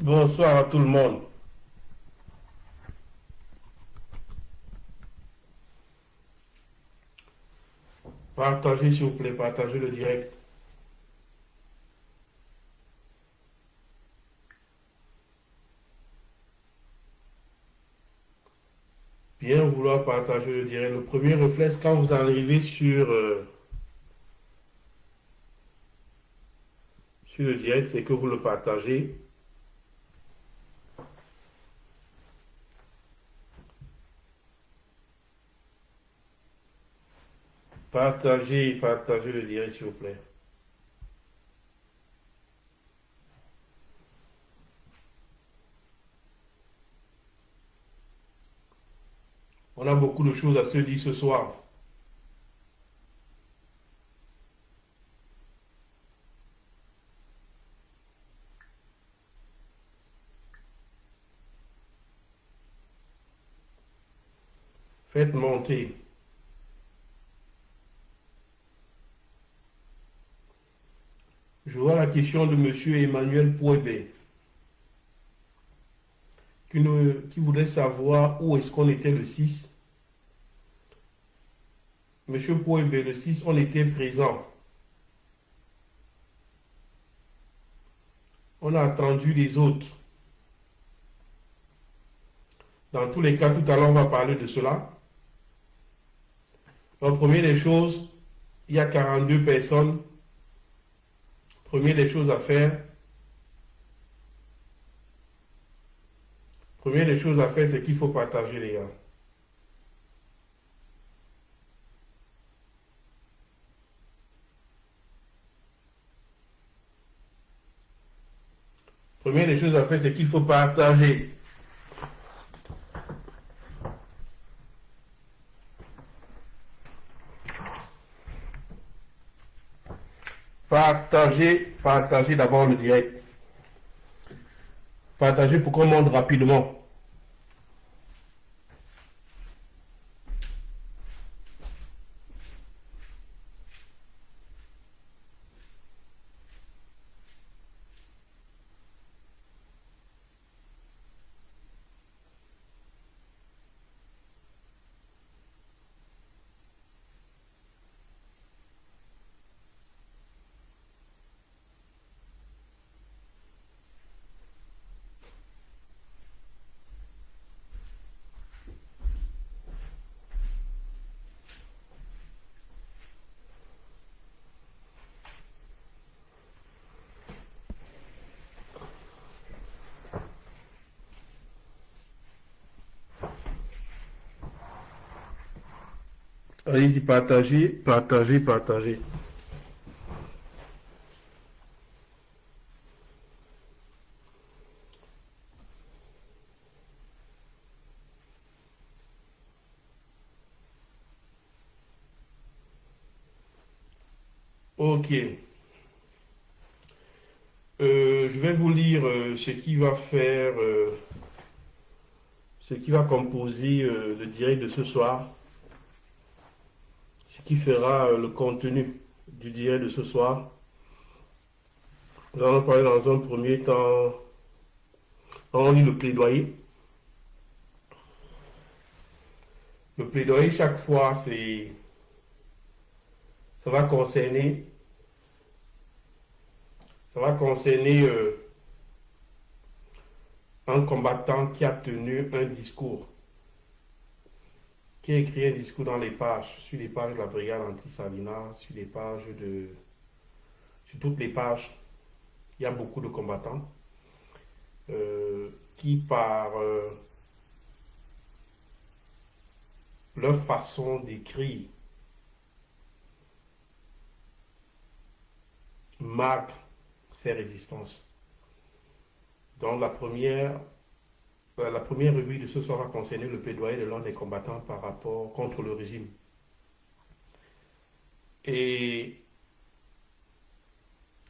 Bonsoir à tout le monde. Partagez s'il vous plaît, partagez le direct. Bien vouloir partager le direct. Le premier réflexe quand vous arrivez sur le direct, c'est que vous le partagez. Partagez le direct s'il vous plaît. On a beaucoup de choses à se dire ce soir. Faites monter. Je vois la question de M. Emmanuel Pouébé qui voudrait savoir où est-ce qu'on était le 6. Monsieur Pouébé, le 6, on était présent. On a attendu les autres. Dans tous les cas, tout à l'heure, on va parler de cela. Donc, première des choses, il y a 42 personnes. Première des choses à faire. Première des choses à faire, c'est qu'il faut partager, les gars. Première des choses à faire, c'est qu'il faut partager. Partagez d'abord le direct. Partagez pour qu'on monte rapidement. Allez-y, partagez. Ok. Je vais vous lire ce qui va faire, ce qui va composer le direct de ce soir, ce qui fera le contenu du direct de ce soir. Nous allons parler dans un premier temps, on lit le plaidoyer. Le plaidoyer, chaque fois, ça va concerner un combattant qui a tenu un discours, qui a écrit un discours dans les pages, sur les pages de la brigade anti-Salina, sur les pages sur toutes les pages, il y a beaucoup de combattants qui par leur façon d'écrire marquent ces résistances. Donc la première rubrique de ce soir va concerner le plaidoyer de l'un des combattants par rapport contre le régime. Et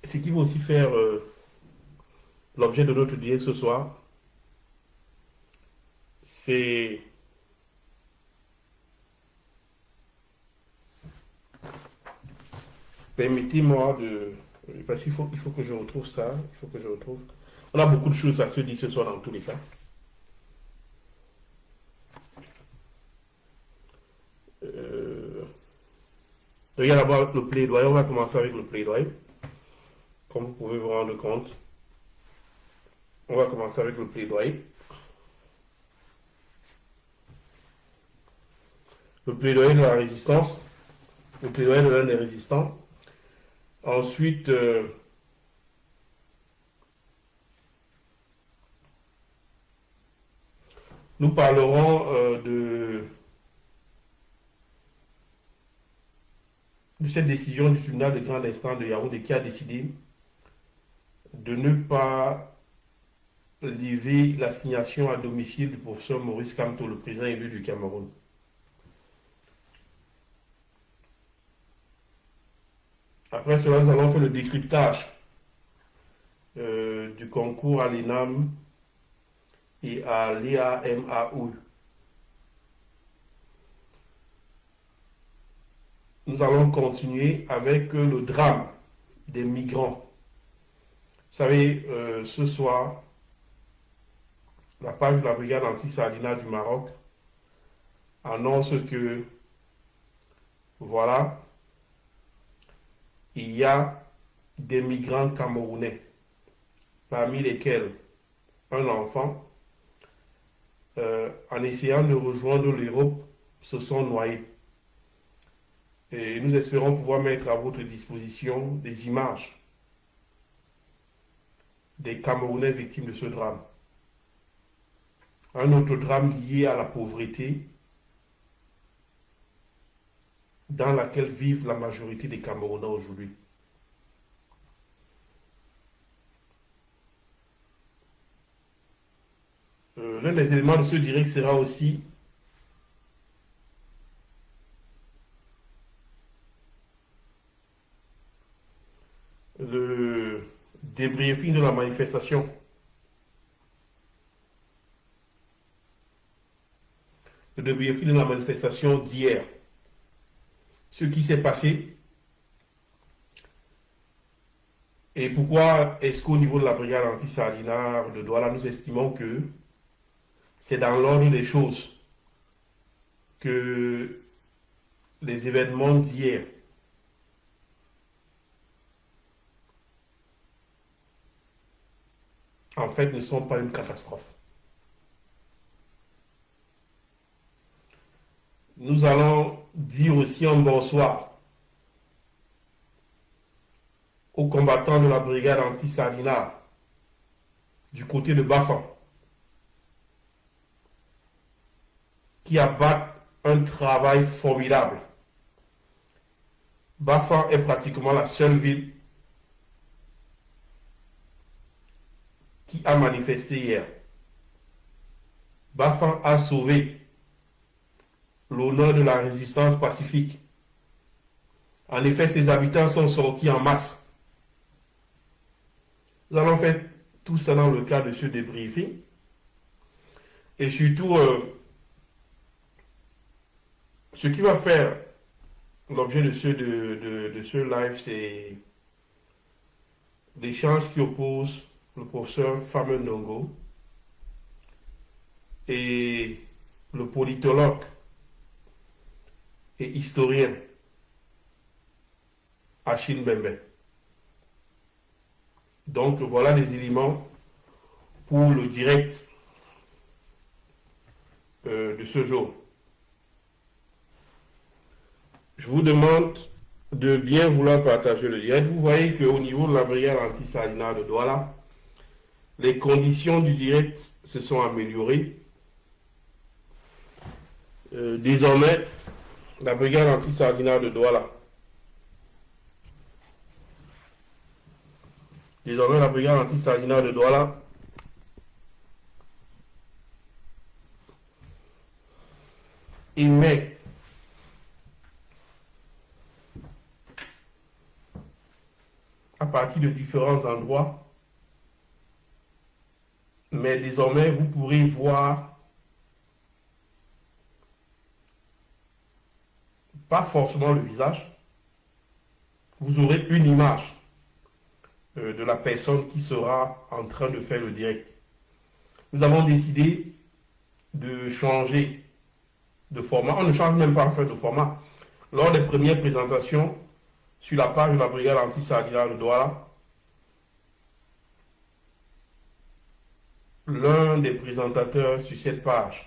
ce qui va aussi faire l'objet de notre dialogue ce soir, c'est permettez-moi de... Parce qu'il faut que je retrouve ça. Il faut que je retrouve. On a beaucoup de choses à se dire ce soir dans tous les cas. Regarde d'abord le plaidoyer. On va commencer avec le plaidoyer. Comme vous pouvez vous rendre compte. On va commencer avec le plaidoyer. Le plaidoyer de la résistance. Le plaidoyer de l'un des résistants. Ensuite, nous parlerons de cette décision du tribunal de grande instance de Yaoundé qui a décidé de ne pas livrer l'assignation à domicile du professeur Maurice Kamto, le président élu du Cameroun. Après cela, nous allons faire le décryptage du concours à l'ENAM et à l'EAMAU. Nous allons continuer avec le drame des migrants. Vous savez, ce soir, la page de la brigade anti-Salina du Maroc annonce que, voilà, il y a des migrants camerounais, parmi lesquels un enfant, en essayant de rejoindre l'Europe, se sont noyés. Et nous espérons pouvoir mettre à votre disposition des images des Camerounais victimes de ce drame. Un autre drame lié à la pauvreté dans laquelle vivent la majorité des Camerounais aujourd'hui. L'un des éléments de ce direct sera aussi le débriefing de la manifestation. Le débriefing de la manifestation d'hier. Ce qui s'est passé et pourquoi est-ce qu'au niveau de la brigade anti-Salina de Douala, nous estimons que c'est dans l'ordre des choses que les événements d'hier en fait ne sont pas une catastrophe. Nous allons dire aussi un bonsoir aux combattants de la brigade anti-Salina du côté de Bafan qui abattent un travail formidable. Bafan est pratiquement la seule ville qui a manifesté hier. Bafan a sauvé l'honneur de la résistance pacifique. En effet, ses habitants sont sortis en masse. Nous allons faire tout ça dans le cadre de ce débriefing. Et surtout, ce qui va faire l'objet de ce live, c'est l'échange qui oppose le professeur Fameux Ndongo et le politologue et historien Achille Mbembe. Donc voilà les éléments pour le direct de ce jour. Je vous demande de bien vouloir partager le direct. Vous voyez qu'au niveau de la brigade anti-Sardinat de Douala, les conditions du direct se sont améliorées. Désormais, la brigade anti-Sardinat de Douala. Désormais, la brigade anti-Sardinat de Douala émet à partir de différents endroits, mais désormais, vous pourrez voir pas forcément le visage, vous aurez une image de la personne qui sera en train de faire le direct. Nous avons décidé de changer de format. On ne change même pas en fait de format. Lors des premières présentations sur la page de la brigade anti-Sardinat de Douala, l'un des présentateurs sur cette page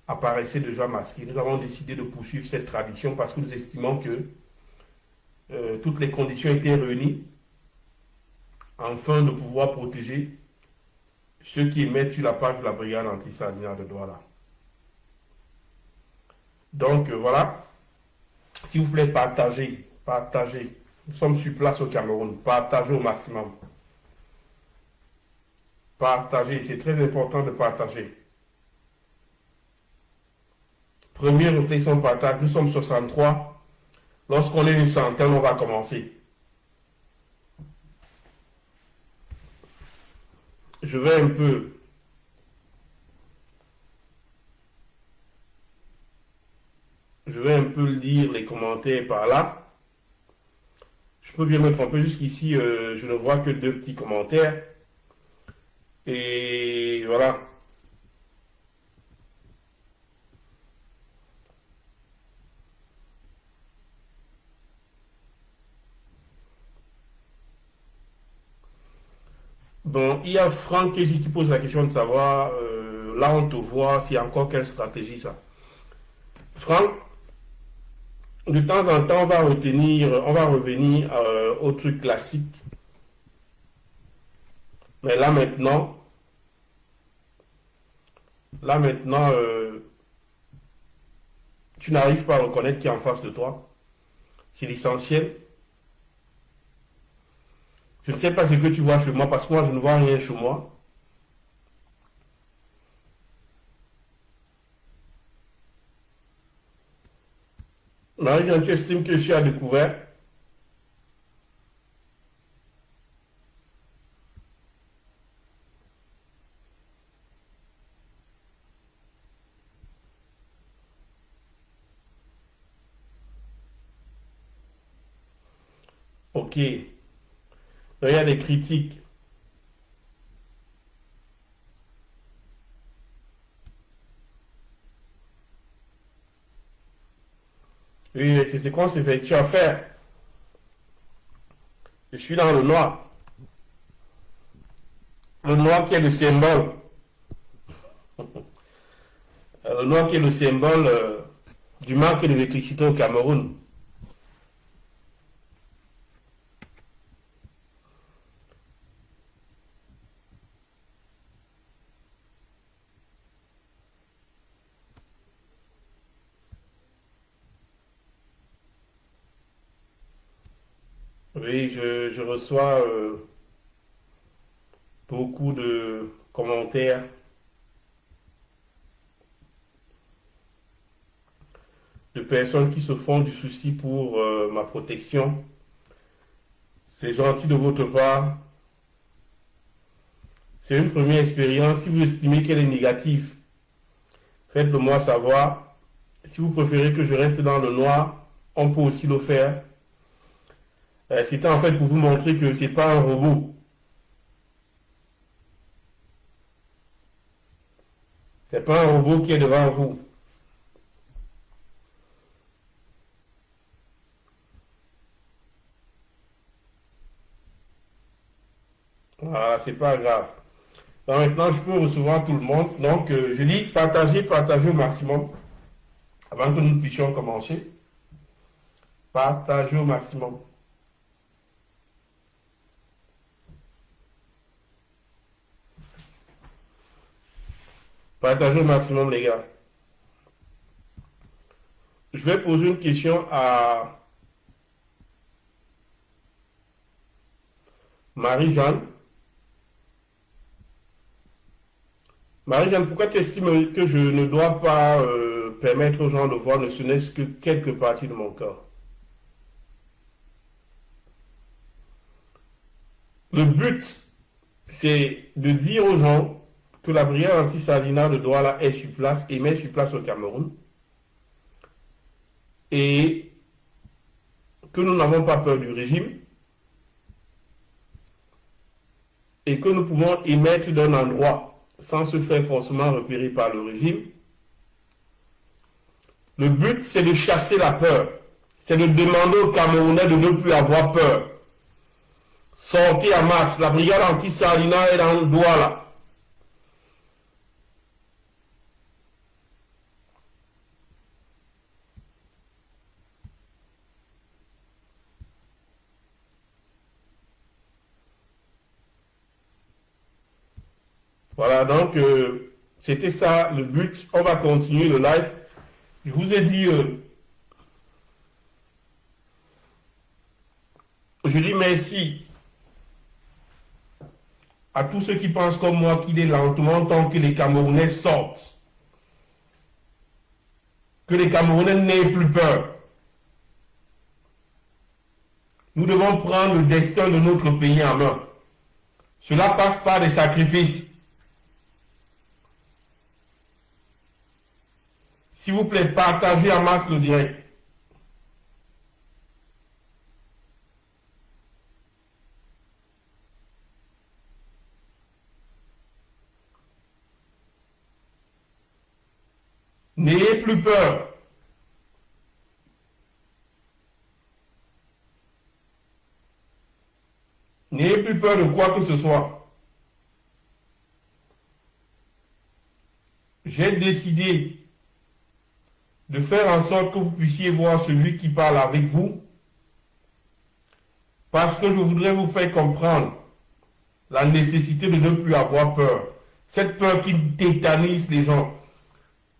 apparaissait déjà masqué. Nous avons décidé de poursuivre cette tradition parce que nous estimons que toutes les conditions étaient réunies afin de pouvoir protéger ceux qui émettent sur la page de la brigade anti-Sardinat de Douala. Donc voilà, s'il vous plaît, partagez. Nous sommes sur place au Cameroun, partagez au maximum. Partagez, c'est très important de partager. Première réflexion partage, nous sommes 63. Lorsqu'on est une centaine, on va commencer. Je vais un peu lire les commentaires par là. Je peux bien me tromper jusqu'ici, je ne vois que 2 petits commentaires. Et voilà. Bon, il y a Franck qui pose la question de savoir, là on te voit, s'il y a encore quelle stratégie ça. Franck, de temps en temps, on va revenir au truc classique. Mais là maintenant, tu n'arrives pas à reconnaître qui est en face de toi. C'est l'essentiel. Je ne sais pas ce que tu vois chez moi, parce que moi, je ne vois rien chez moi. Marie-Jeanne, tu estimes que je suis à découvert? Ok. Donc, il y a des critiques. Oui, c'est ce qu'on s'effectue à faire. Je suis dans le noir. Le noir qui est le symbole. Le noir qui est le symbole du manque d'électricité au Cameroun. Oui, je reçois beaucoup de commentaires de personnes qui se font du souci pour ma protection. C'est gentil de votre part. C'est une première expérience. Si vous estimez qu'elle est négative, faites-le moi savoir. Si vous préférez que je reste dans le noir, on peut aussi le faire. C'était en fait pour vous montrer que ce n'est pas un robot. Ce n'est pas un robot qui est devant vous. Voilà, c'est pas grave. maintenant, je peux recevoir tout le monde. Donc, je dis partagez, partagez au maximum avant que nous puissions commencer. Partagez au maximum. Partagez au maximum, les gars. Je vais poser une question à Marie-Jeanne. Marie-Jeanne, pourquoi tu estimes que je ne dois pas permettre aux gens de voir ne serait-ce que quelques parties de mon corps? Le but, c'est de dire aux gens que la brigade anti-Sardina de Douala est sur place et met sur place au Cameroun. Et que nous n'avons pas peur du régime et que nous pouvons émettre d'un endroit sans se faire forcément repérer par le régime. Le but, c'est de chasser la peur. C'est de demander aux Camerounais de ne plus avoir peur. Sortez en masse. La brigade anti-Sardina est dans Douala. Voilà, donc c'était ça le but. On va continuer le live. Je vous ai dit, je dis merci à tous ceux qui pensent comme moi qu'il est lentement temps que les Camerounais sortent. Que les Camerounais n'aient plus peur. Nous devons prendre le destin de notre pays en main. Cela passe par des sacrifices. S'il vous plaît, partagez en masse le direct. N'ayez plus peur. N'ayez plus peur de quoi que ce soit. J'ai décidé de faire en sorte que vous puissiez voir celui qui parle avec vous, parce que je voudrais vous faire comprendre la nécessité de ne plus avoir peur. Cette peur qui tétanise les gens,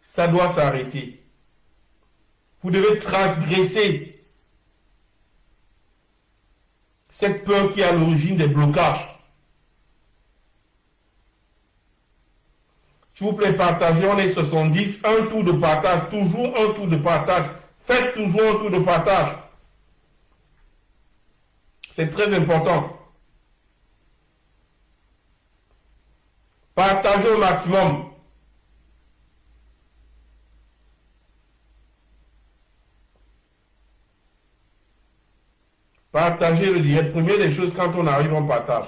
ça doit s'arrêter. Vous devez transgresser cette peur qui est à l'origine des blocages. S'il vous plaît, partagez, on est 70, un tour de partage, toujours un tour de partage. Faites toujours un tour de partage. C'est très important. Partagez au maximum. Partagez le direct. Première des choses, quand on arrive, on partage.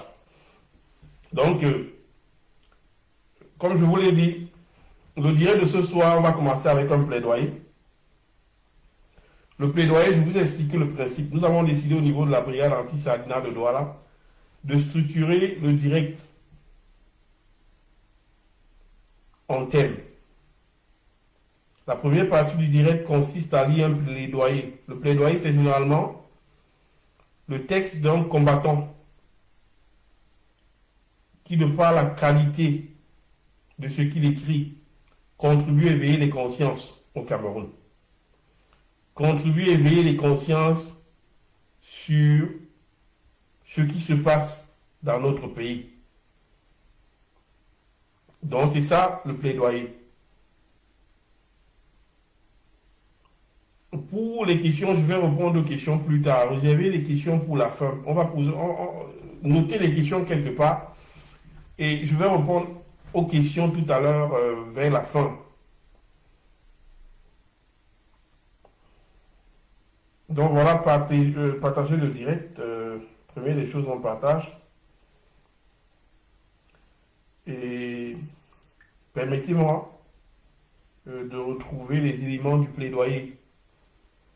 Donc, comme je vous l'ai dit, le direct de ce soir, on va commencer avec un plaidoyer. Le plaidoyer, je vous ai expliqué le principe. Nous avons décidé au niveau de la brigade anti-Sardina de Douala de structurer le direct en thème. La première partie du direct consiste à lire un plaidoyer. Le plaidoyer, c'est généralement le texte d'un combattant qui, de par la qualité de ce qu'il écrit, contribue à éveiller les consciences au Cameroun. Contribue à éveiller les consciences sur ce qui se passe dans notre pays. Donc c'est ça le plaidoyer. Pour les questions, je vais répondre aux questions plus tard. Réservez les questions pour la fin. On va noter les questions quelque part et je vais répondre aux questions tout à l'heure vers la fin. Donc voilà, partagez le direct. Première des choses, on partage. Et permettez-moi de retrouver les éléments du plaidoyer.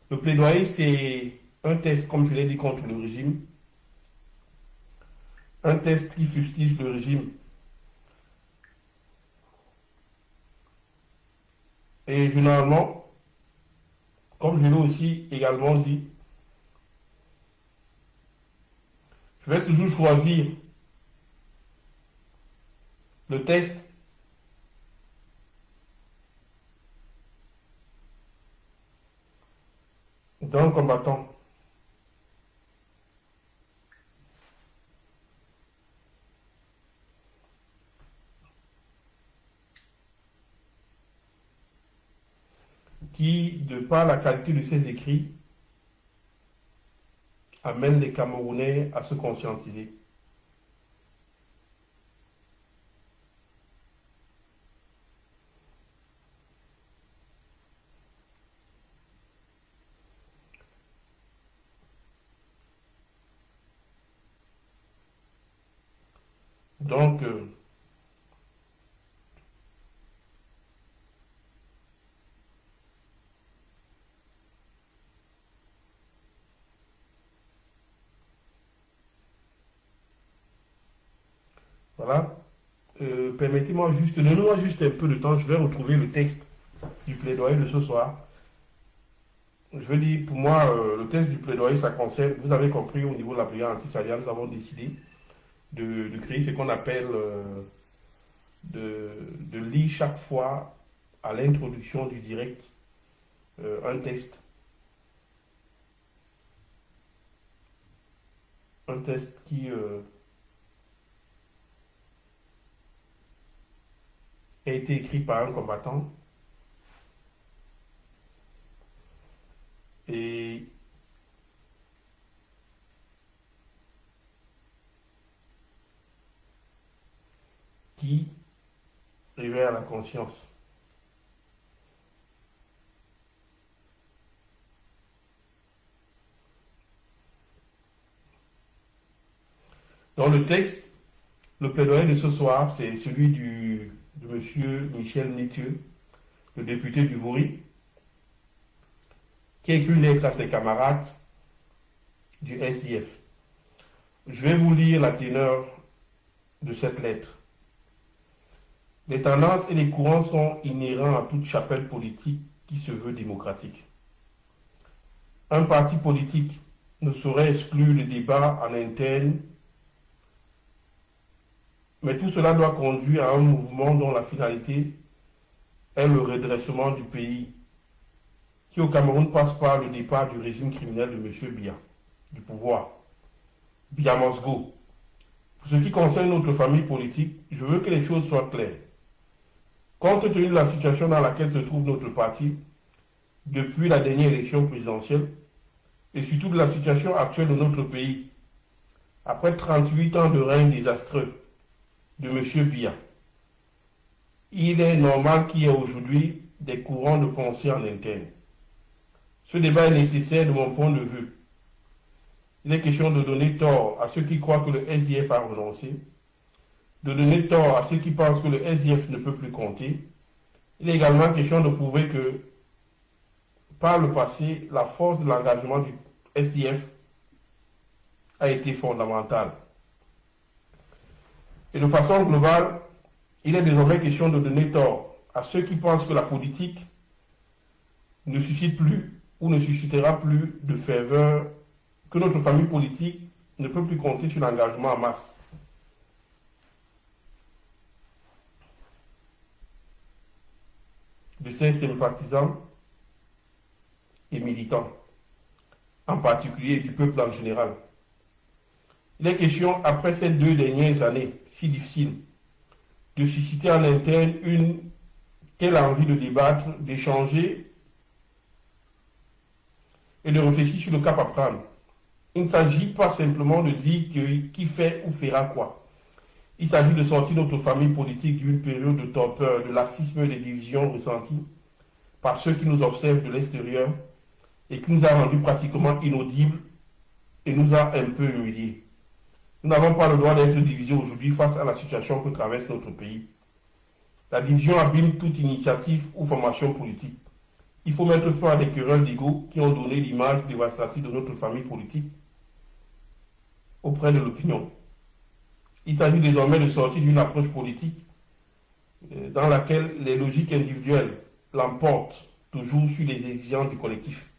Le plaidoyer, c'est un test, comme je l'ai dit, contre le régime. Un test qui fustige le régime. Et généralement, comme je l'ai aussi également dit, je vais toujours choisir le test d'un combattant qui, de par la qualité de ses écrits, amène les Camerounais à se conscientiser. Donc, voilà. Permettez-moi juste, donnez-moi juste un peu de temps, je vais retrouver le texte du plaidoyer de ce soir. Je veux dire, pour moi, le texte du plaidoyer, ça concerne, vous avez compris, au niveau de la brigade anti-Salia, nous avons décidé de créer ce qu'on appelle, de lire chaque fois à l'introduction du direct un texte. Un texte qui a été écrit par un combattant et qui réveille la conscience. Dans le texte, le plaidoyer de ce soir, c'est celui de M. Michel Nitieux, le député du Vaury, qui a écrit une lettre à ses camarades du SDF. Je vais vous lire la teneur de cette lettre. Les tendances et les courants sont inhérents à toute chapelle politique qui se veut démocratique. Un parti politique ne saurait exclure le débat en interne, mais tout cela doit conduire à un mouvement dont la finalité est le redressement du pays, qui au Cameroun passe par le départ du régime criminel de M. Biya, du pouvoir. Biya must go. Pour ce qui concerne notre famille politique, je veux que les choses soient claires. Compte tenu de la situation dans laquelle se trouve notre parti depuis la dernière élection présidentielle, et surtout de la situation actuelle de notre pays, après 38 ans de règne désastreux de M. Biya, il est normal qu'il y ait aujourd'hui des courants de pensée en interne. Ce débat est nécessaire de mon point de vue. Il est question de donner tort à ceux qui croient que le SDF a renoncé, de donner tort à ceux qui pensent que le SDF ne peut plus compter. Il est également question de prouver que, par le passé, la force de l'engagement du SDF a été fondamentale. Et de façon globale, il est désormais question de donner tort à ceux qui pensent que la politique ne suscite plus ou ne suscitera plus de ferveur, que notre famille politique ne peut plus compter sur l'engagement en masse. De ses sympathisants et militants, en particulier du peuple en général. Il est question, après ces 2 dernières années si difficiles, de susciter en interne une telle envie de débattre, d'échanger et de réfléchir sur le cap à prendre. Il ne s'agit pas simplement de dire qui fait ou fera quoi. Il s'agit de sortir notre famille politique d'une période de torpeur, de laxisme et de divisions ressenties par ceux qui nous observent de l'extérieur et qui nous a rendus pratiquement inaudibles et nous a un peu humiliés. Nous n'avons pas le droit d'être divisés aujourd'hui face à la situation que traverse notre pays. La division abîme toute initiative ou formation politique. Il faut mettre fin à des querelles d'ego qui ont donné l'image dévastatrice de notre famille politique auprès de l'opinion. Il s'agit désormais de sortir d'une approche politique dans laquelle les logiques individuelles, l'emporte toujours sur les exigences du collectif.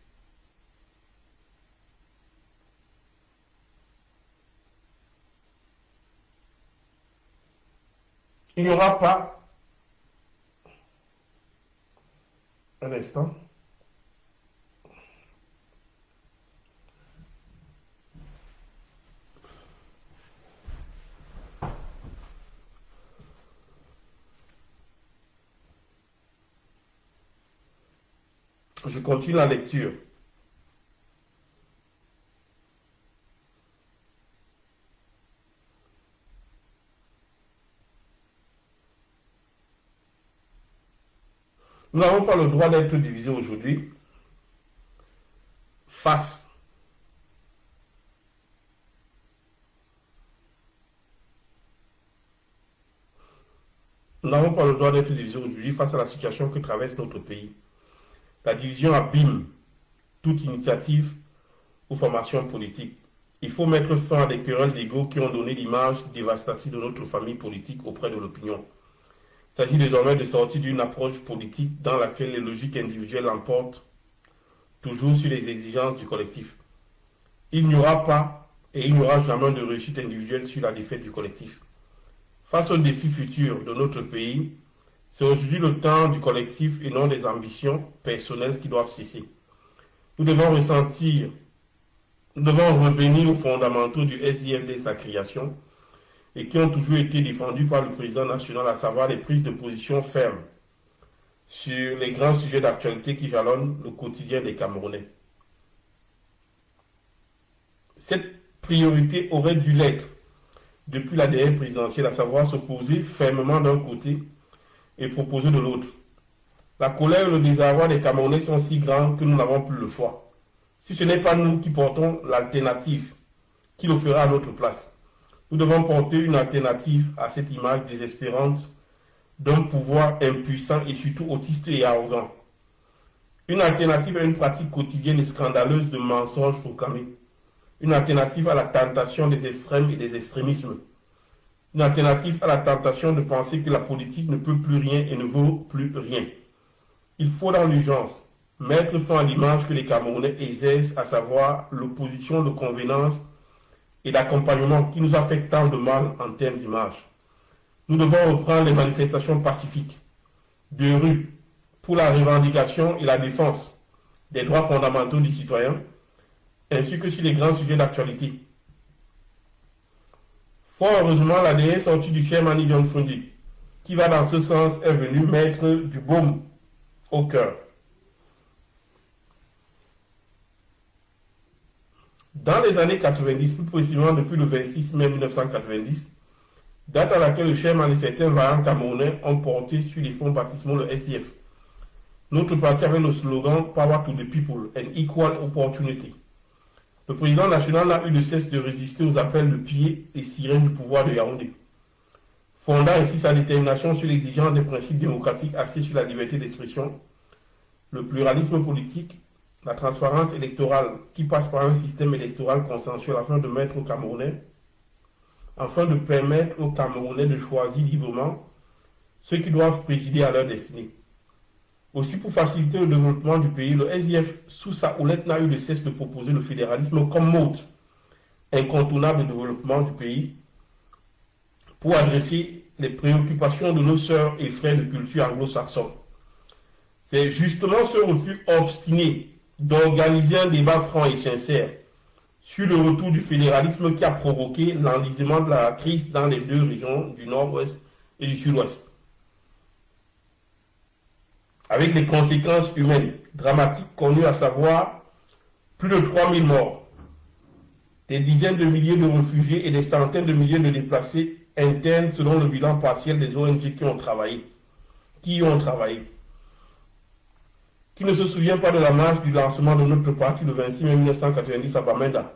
Il n'y aura pas, un instant, je continue la lecture. Nous n'avons pas le droit d'être divisés aujourd'hui face Nous n'avons pas le droit d'être divisés aujourd'hui face à la situation que traverse notre pays. La division abîme toute initiative ou formation politique. Il faut mettre fin à des querelles d'ego qui ont donné l'image dévastatrice de notre famille politique auprès de l'opinion. Il s'agit désormais de sortir d'une approche politique dans laquelle les logiques individuelles l'emportent toujours sur les exigences du collectif. Il n'y aura pas et il n'y aura jamais de réussite individuelle sur la défaite du collectif. Face aux défis futurs de notre pays, c'est aujourd'hui le temps du collectif et non des ambitions personnelles qui doivent cesser. Nous devons revenir aux fondamentaux du SDF dès sa création et qui ont toujours été défendus par le président national, à savoir les prises de position fermes sur les grands sujets d'actualité qui jalonnent le quotidien des Camerounais. Cette priorité aurait dû l'être depuis la dernière présidentielle, à savoir s'opposer fermement d'un côté et proposer de l'autre. La colère et le désarroi des Camerounais sont si grands que nous n'avons plus le choix. Si ce n'est pas nous qui portons l'alternative, qui le fera à notre place? Nous devons porter une alternative à cette image désespérante d'un pouvoir impuissant et surtout autiste et arrogant. Une alternative à une pratique quotidienne et scandaleuse de mensonges proclamés. Une alternative à la tentation des extrêmes et des extrémismes. Une alternative à la tentation de penser que la politique ne peut plus rien et ne vaut plus rien. Il faut dans l'urgence mettre fin à l'image que les Camerounais exercent, à savoir l'opposition de convenance et d'accompagnement qui nous a fait tant de mal en termes d'image. Nous devons reprendre les manifestations pacifiques de rue pour la revendication et la défense des droits fondamentaux des citoyens, ainsi que sur les grands sujets d'actualité. Fort heureusement, la dernière sortie du cher Mani John Fundi, qui va dans ce sens, est venue mettre du baume au cœur. Dans les années 90, plus précisément depuis le 26 mai 1990, date à laquelle le chairman et certains vaillants camerounais ont porté sur les fonds baptismaux le SIF. Notre parti avait le slogan Power to the People and Equal Opportunity. Le président national n'a eu de cesse de résister aux appels de pied et sirènes du pouvoir de Yaoundé, fondant ainsi sa détermination sur l'exigence des principes démocratiques axés sur la liberté d'expression, le pluralisme politique, la transparence électorale qui passe par un système électoral consensuel afin de permettre aux Camerounais de choisir librement ceux qui doivent présider à leur destinée. Aussi, pour faciliter le développement du pays, le SIF, sous sa houlette, n'a eu de cesse de proposer le fédéralisme comme mode incontournable de développement du pays pour adresser les préoccupations de nos sœurs et frères de culture anglo-saxonne. C'est justement ce refus obstiné d'organiser un débat franc et sincère sur le retour du fédéralisme qui a provoqué l'enlisement de la crise dans les deux régions du nord-ouest et du sud-ouest, avec des conséquences humaines dramatiques connues, à savoir plus de 3000 morts, des dizaines de milliers de réfugiés et des centaines de milliers de déplacés internes selon le bilan partiel des ONG qui y ont travaillé. Qui ne se souvient pas de la marche du lancement de notre parti le 26 mai 1990 à Bamenda,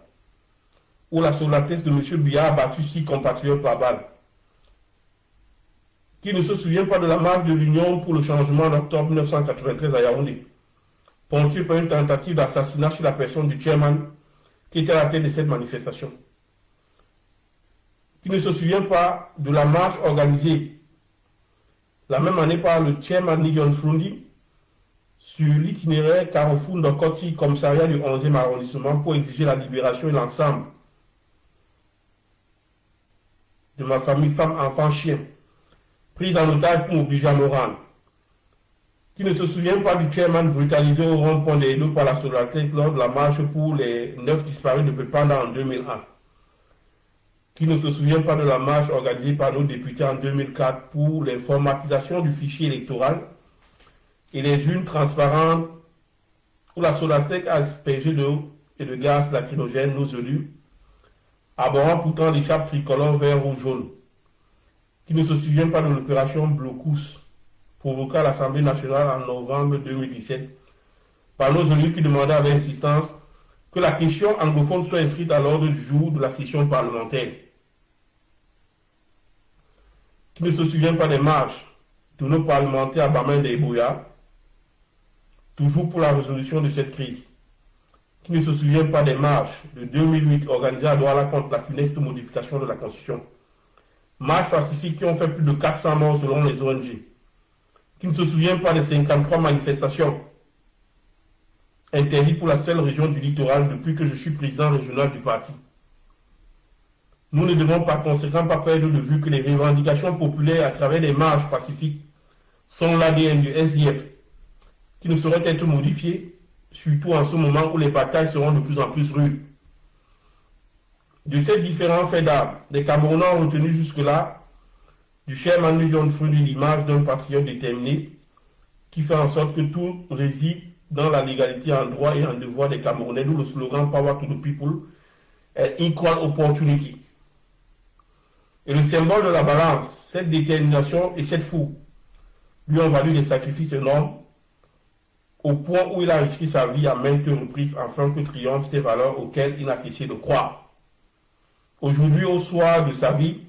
où la soldatesse de M. Biya a battu 6 compatriotes par balle? Qui ne se souvient pas de la marche de l'Union pour le changement en octobre 1993 à Yaoundé, ponctuée par une tentative d'assassinat sur la personne du chairman qui était à la tête de cette manifestation? Qui ne se souvient pas de la marche organisée la même année par le chairman John Fundi sur l'itinéraire Carrefour Ndokoti, commissariat du 11e arrondissement, pour exiger la libération et l'ensemble de ma famille, femme, enfant, chien, prise en otage pour m'obliger à me rendre. Qui ne se souvient pas du chairman brutalisé au rond-point des Edo par la Solatec lors de la marche pour les 9 disparus de Pepanda en 2001. Qui ne se souvient pas de la marche organisée par nos députés en 2004 pour l'informatisation du fichier électoral et les urnes transparentes où la Solatec a aspergé d'eau et de gaz lacrymogène nos élus, abordant pourtant l'écharpe tricolore vert ou jaune. Qui ne se souvient pas de l'opération Blocus provoquée à l'Assemblée nationale en novembre 2017 par nos élus qui demandaient avec insistance que la question anglophone soit inscrite à l'ordre du jour de la session parlementaire. Qui ne se souvient pas des marches de nos parlementaires à Bamenda et Boya, toujours pour la résolution de cette crise. Qui ne se souvient pas des marches de 2008 organisées à Douala contre la funeste modification de la Constitution. Marches pacifiques qui ont fait plus de 400 morts selon les ONG. Qui ne se souvient pas des 53 manifestations interdites pour la seule région du littoral depuis que je suis président régional du parti. Nous ne devons par conséquent pas perdre de vue que les revendications populaires à travers les marches pacifiques sont l'ADN du SDF, qui ne saurait être modifiées, surtout en ce moment où les batailles seront de plus en plus rudes. De ces différents faits d'armes, les Camerounais ont retenu jusque-là du cher Manu John Fruit l'image d'un patriote déterminé qui fait en sorte que tout réside dans la légalité en droit et en devoir des Camerounais, d'où le slogan Power to the People est Equal Opportunity. Et le symbole de la balance, cette détermination et cette fougue lui ont valu des sacrifices énormes au point où il a risqué sa vie à maintes reprises afin que triomphent ces valeurs auxquelles il n'a cessé de croire. Aujourd'hui, au soir de sa vie,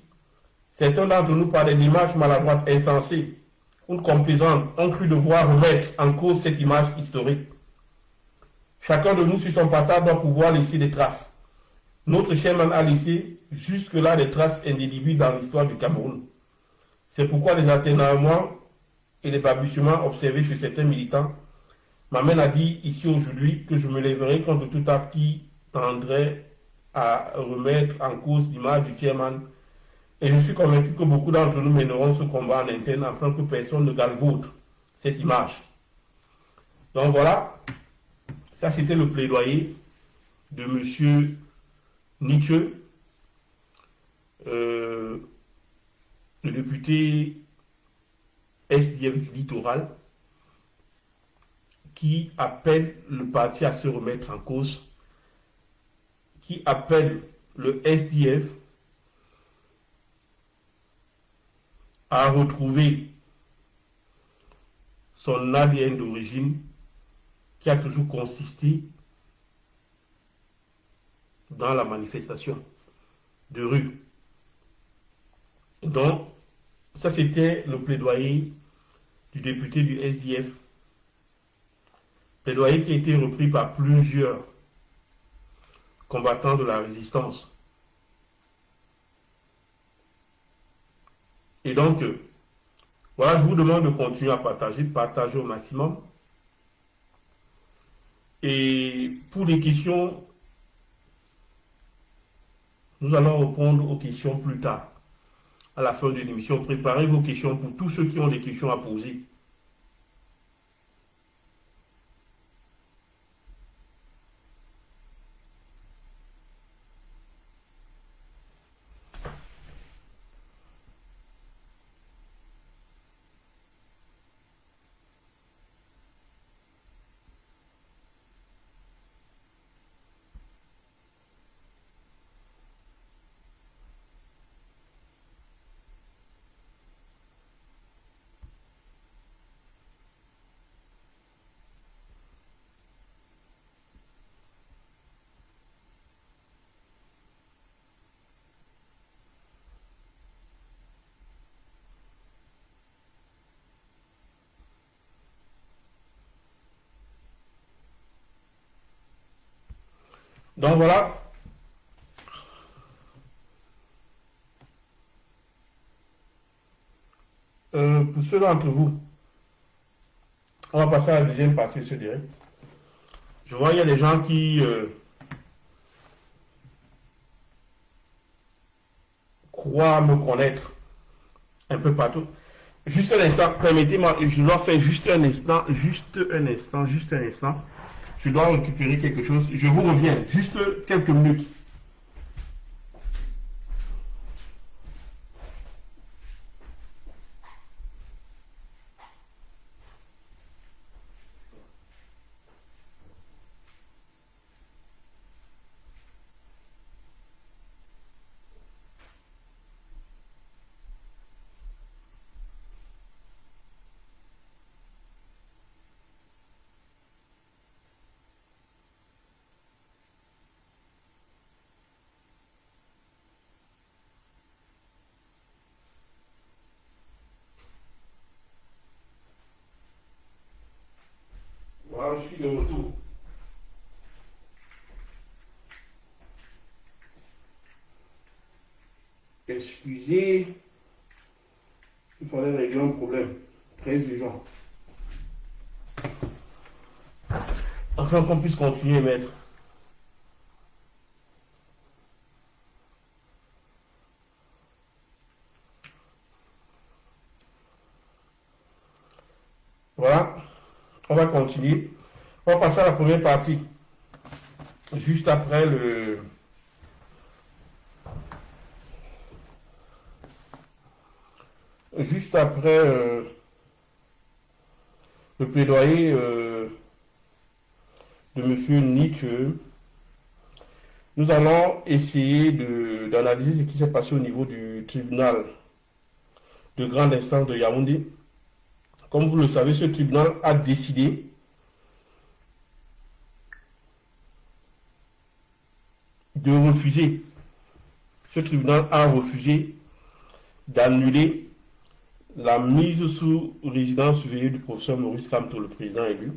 certains d'entre nous, par des images maladroites insensées ou complaisantes, ont cru devoir remettre en cause cette image historique. Chacun de nous, sur son partage, doit pouvoir laisser des traces. Notre chairman a laissé jusque-là des traces indélébiles dans l'histoire du Cameroun. C'est pourquoi les atténuements et les balbutiements observés chez certains militants m'amènent à dire ici aujourd'hui que je me lèverai contre tout acte qui tendrait à remettre en cause l'image du chairman. Et je suis convaincu que beaucoup d'entre nous mèneront ce combat en interne afin que personne ne galvaude cette image. Donc voilà, ça c'était le plaidoyer de M. Nietzsche, le député SDF du littoral, qui appelle le parti à se remettre en cause, qui appelle le SDF à retrouver son ADN d'origine qui a toujours consisté dans la manifestation de rue. Donc, ça c'était le plaidoyer du député du SDF. Plaidoyer qui a été repris par plusieurs combattants de la résistance. Et donc, voilà, je vous demande de continuer à partager au maximum. Et pour les questions, nous allons répondre aux questions plus tard, à la fin de l'émission. Préparez vos questions pour tous ceux qui ont des questions à poser. Donc voilà. Pour ceux d'entre vous On va passer à la deuxième partie de ce direct. Je vois, il y a des gens qui croient me connaître un peu partout. Juste un instant, permettez-moi, je dois faire juste un instant. Je dois récupérer quelque chose. Je vous reviens, juste quelques minutes. Voilà, je suis de retour. Excusez, il fallait régler un problème très urgent. Afin qu'on puisse continuer, maître. Voilà, on va continuer. On va passer à la première partie. Juste après le plaidoyer de M. Nietzsche, nous allons essayer d'analyser ce qui s'est passé au niveau du tribunal de grande instance de Yaoundé. Comme vous le savez, ce tribunal a décidé de refuser, ce tribunal a refusé d'annuler la mise sous résidence surveillée du professeur Maurice Kamto, le président élu.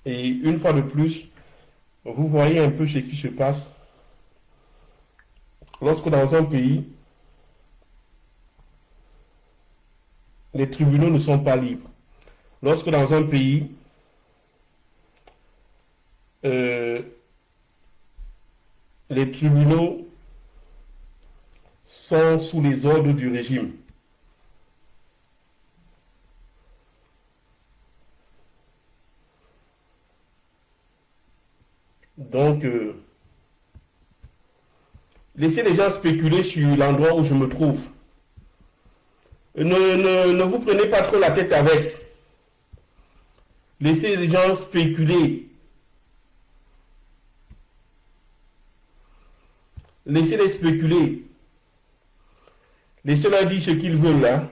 Et une fois de plus, vous voyez un peu ce qui se passe lorsque dans un pays, les tribunaux ne sont pas libres. Lorsque dans un pays, les tribunaux sont sous les ordres du régime. Donc, laissez les gens spéculer sur l'endroit où je me trouve. Ne vous prenez pas trop la tête avec. Laissez les gens spéculer. Laissez-les spéculer. Laissez-leur dire ce qu'ils veulent là.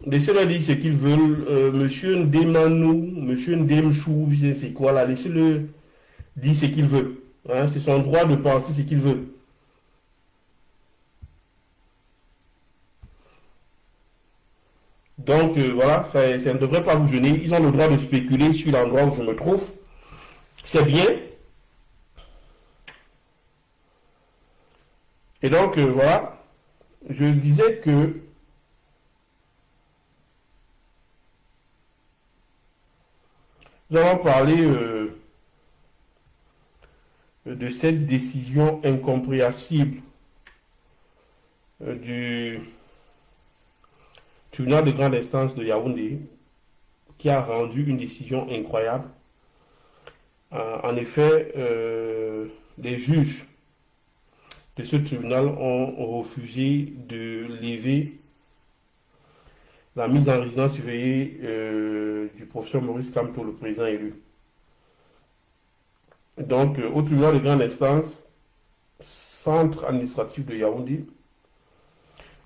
Laissez-leur dire ce qu'ils veulent. Monsieur Ndemanou, Monsieur Ndemchou, c'est quoi là? Laissez-le dire ce qu'il veut. Hein? C'est son droit de penser ce qu'il veut. Donc voilà, ça ne devrait pas vous gêner. Ils ont le droit de spéculer sur l'endroit où je me trouve. C'est bien. Et donc voilà, je disais que nous allons parler de cette décision incompréhensible du tribunal de grande instance de Yaoundé qui a rendu une décision incroyable. En effet, les juges de ce tribunal ont refusé de lever la mise en résidence surveillée du professeur Maurice Kamto, le président élu. Donc, au tribunal de grande instance, centre administratif de Yaoundé,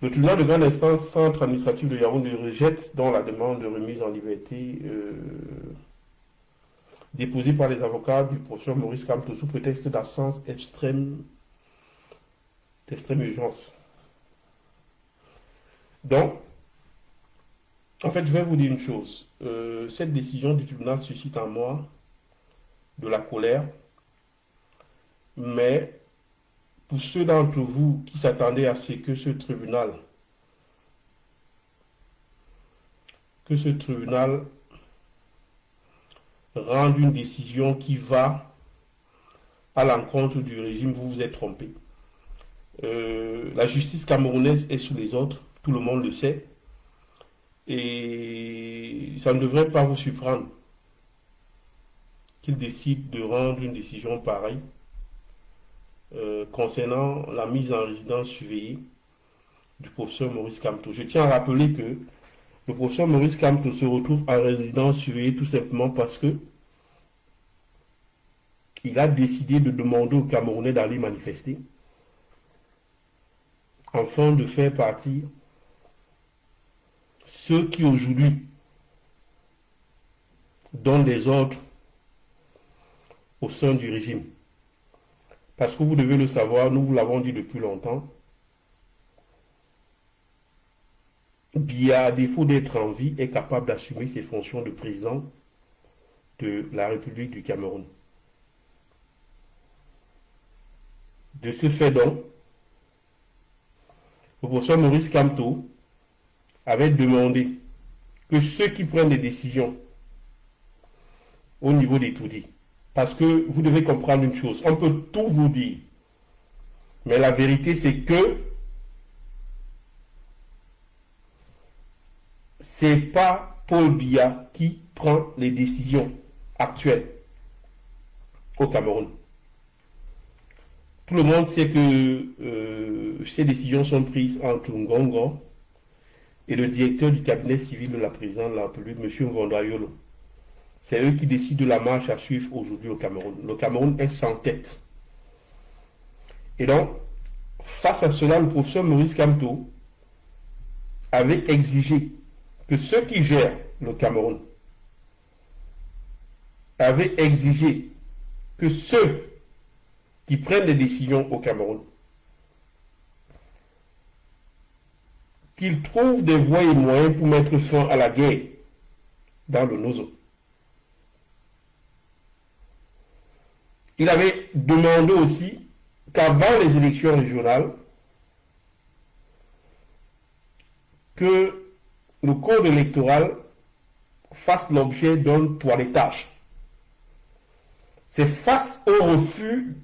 le tribunal de grande instance, centre administratif de Yaoundé, rejette donc la demande de remise en liberté déposée par les avocats du professeur Maurice Kamto sous prétexte d'absence d'extrême urgence. Donc, En fait, je vais vous dire une chose. Cette décision du tribunal suscite en moi de la colère, mais pour ceux d'entre vous qui s'attendaient à ce que ce tribunal rende une décision qui va à l'encontre du régime, vous vous êtes trompé. La justice camerounaise est sous les autres, tout le monde le sait, et ça ne devrait pas vous surprendre qu'il décide de rendre une décision pareille concernant la mise en résidence surveillée du professeur Maurice Kamto. Je tiens à rappeler que le professeur Maurice Kamto se retrouve en résidence surveillée tout simplement parce que il a décidé de demander aux Camerounais d'aller manifester afin de faire partie ceux qui aujourd'hui donnent des ordres au sein du régime. Parce que vous devez le savoir, nous vous l'avons dit depuis longtemps, Biya, à défaut d'être en vie, est capable d'assumer ses fonctions de président de la République du Cameroun. De ce fait donc, le professeur Maurice Kamto avait demandé que ceux qui prennent des décisions au niveau des Toudis, parce que vous devez comprendre une chose, on peut tout vous dire, mais la vérité c'est que c'est pas Paul Biya qui prend les décisions actuelles au Cameroun. Tout le monde sait que ces décisions sont prises entre Ngongo et le directeur du cabinet civil de la présidente de la République, M. Ngondayolo. C'est eux qui décident de la marche à suivre aujourd'hui au Cameroun. Le Cameroun est sans tête. Et donc, face à cela, le professeur Maurice Kamto avait exigé que ceux qui gèrent le Cameroun avaient exigé que ceux qui prennent des décisions au Cameroun, qu'ils trouvent des voies et moyens pour mettre fin à la guerre dans le Nozo. Il avait demandé aussi qu'avant les élections régionales, que le code électoral fasse l'objet d'un toilettage. C'est face au refus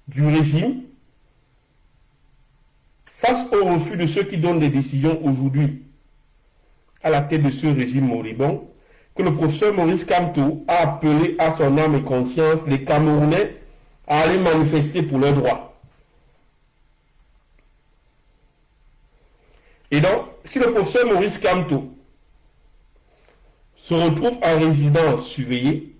du régime, face au refus de ceux qui donnent des décisions aujourd'hui à la tête de ce régime moribond, que le professeur Maurice Kamto a appelé à son âme et conscience les Camerounais à aller manifester pour leurs droits. Et donc, si le professeur Maurice Kamto se retrouve en résidence surveillée,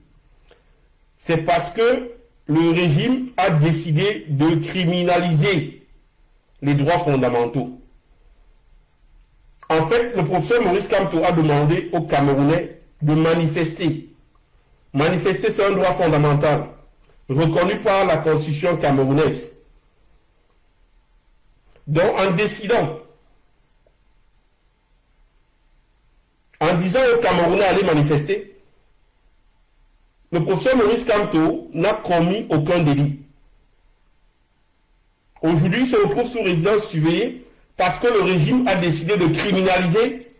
c'est parce que le régime a décidé de criminaliser les droits fondamentaux. En fait, le professeur Maurice Kamto a demandé aux Camerounais de manifester. Manifester, c'est un droit fondamental, reconnu par la constitution camerounaise. Donc, en décidant, en disant aux Camerounais d'aller manifester, le professeur Maurice Kamto n'a commis aucun délit. Aujourd'hui, il se retrouve sous résidence surveillée parce que le régime a décidé de criminaliser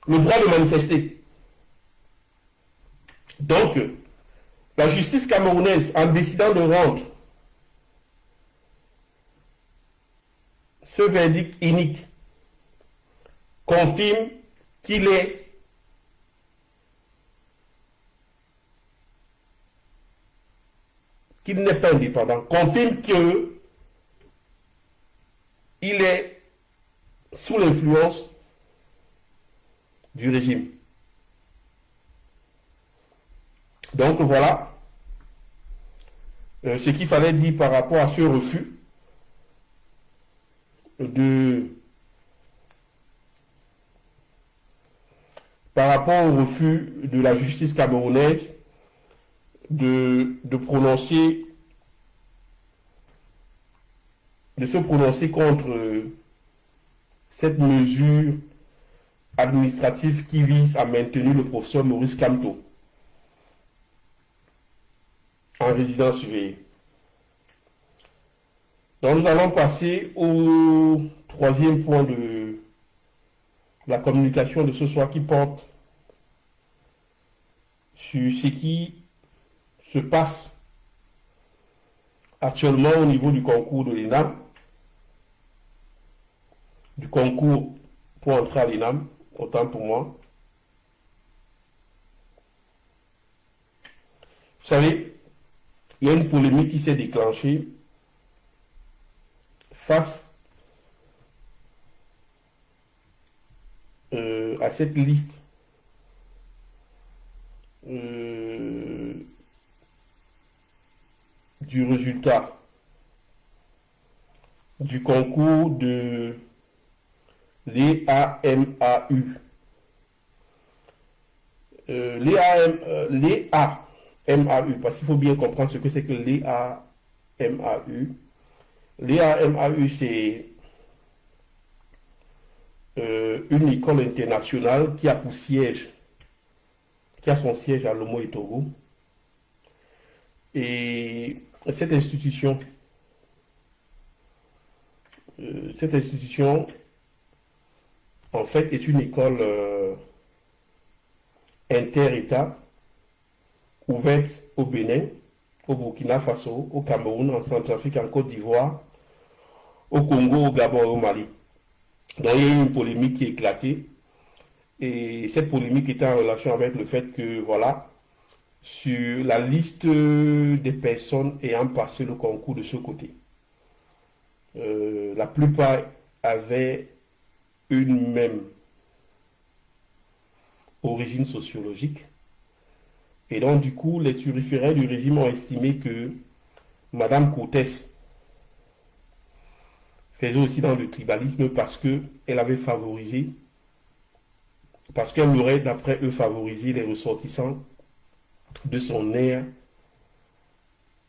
le droit de manifester. Donc, la justice camerounaise, en décidant de rendre ce verdict unique, confirme qu'il n'est pas indépendant, confirme qu'il est sous l'influence du régime. Donc voilà ce qu'il fallait dire par rapport à ce refus par rapport au refus de la justice camerounaise de se prononcer contre cette mesure administratif qui vise à maintenir le professeur Maurice Kamto en résidence surveillée. Donc nous allons passer au troisième point de la communication de ce soir qui porte sur ce qui se passe actuellement au niveau du concours de l'ENAM, du concours pour entrer à l'ENAM, autant pour moi. Vous savez, il y a une polémique qui s'est déclenchée face à cette liste du résultat du concours de l'EAMAU. L'EAMAU, parce qu'il faut bien comprendre ce que c'est que l'EAMAU. L'EAMAU, c'est une école internationale qui a pour siège, qui a son siège à Lomo et Togo. Et cette institution, en fait, est une école inter-État ouverte au Bénin, au Burkina Faso, au Cameroun, en Centrafrique, en Côte d'Ivoire, au Congo, au Gabon et au Mali. Donc il y a eu une polémique qui a éclaté. Et cette polémique était en relation avec le fait que, voilà, sur la liste des personnes ayant passé le concours de ce côté, la plupart avaient une même origine sociologique. Et donc, du coup, les turiféraires du régime ont estimé que Madame Cortès faisait aussi dans le tribalisme parce qu'elle avait favorisé, parce qu'elle aurait, d'après eux, favorisé les ressortissants de son aire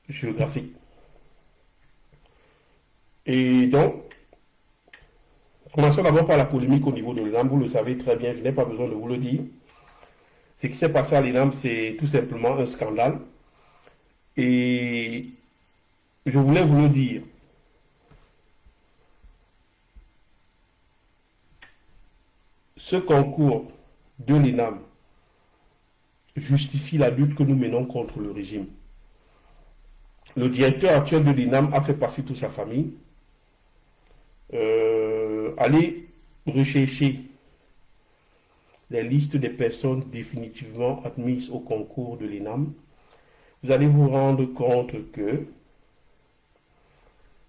géographique. Et donc, commençons d'abord par la polémique au niveau de l'ENAM. Vous le savez très bien, je n'ai pas besoin de vous le dire. Ce qui s'est passé à l'ENAM, c'est tout simplement un scandale. Et je voulais vous le dire. Ce concours de l'ENAM justifie la lutte que nous menons contre le régime. Le directeur actuel de l'ENAM a fait passer toute sa famille. Allez rechercher les listes des personnes définitivement admises au concours de l'ENAM. Vous allez vous rendre compte que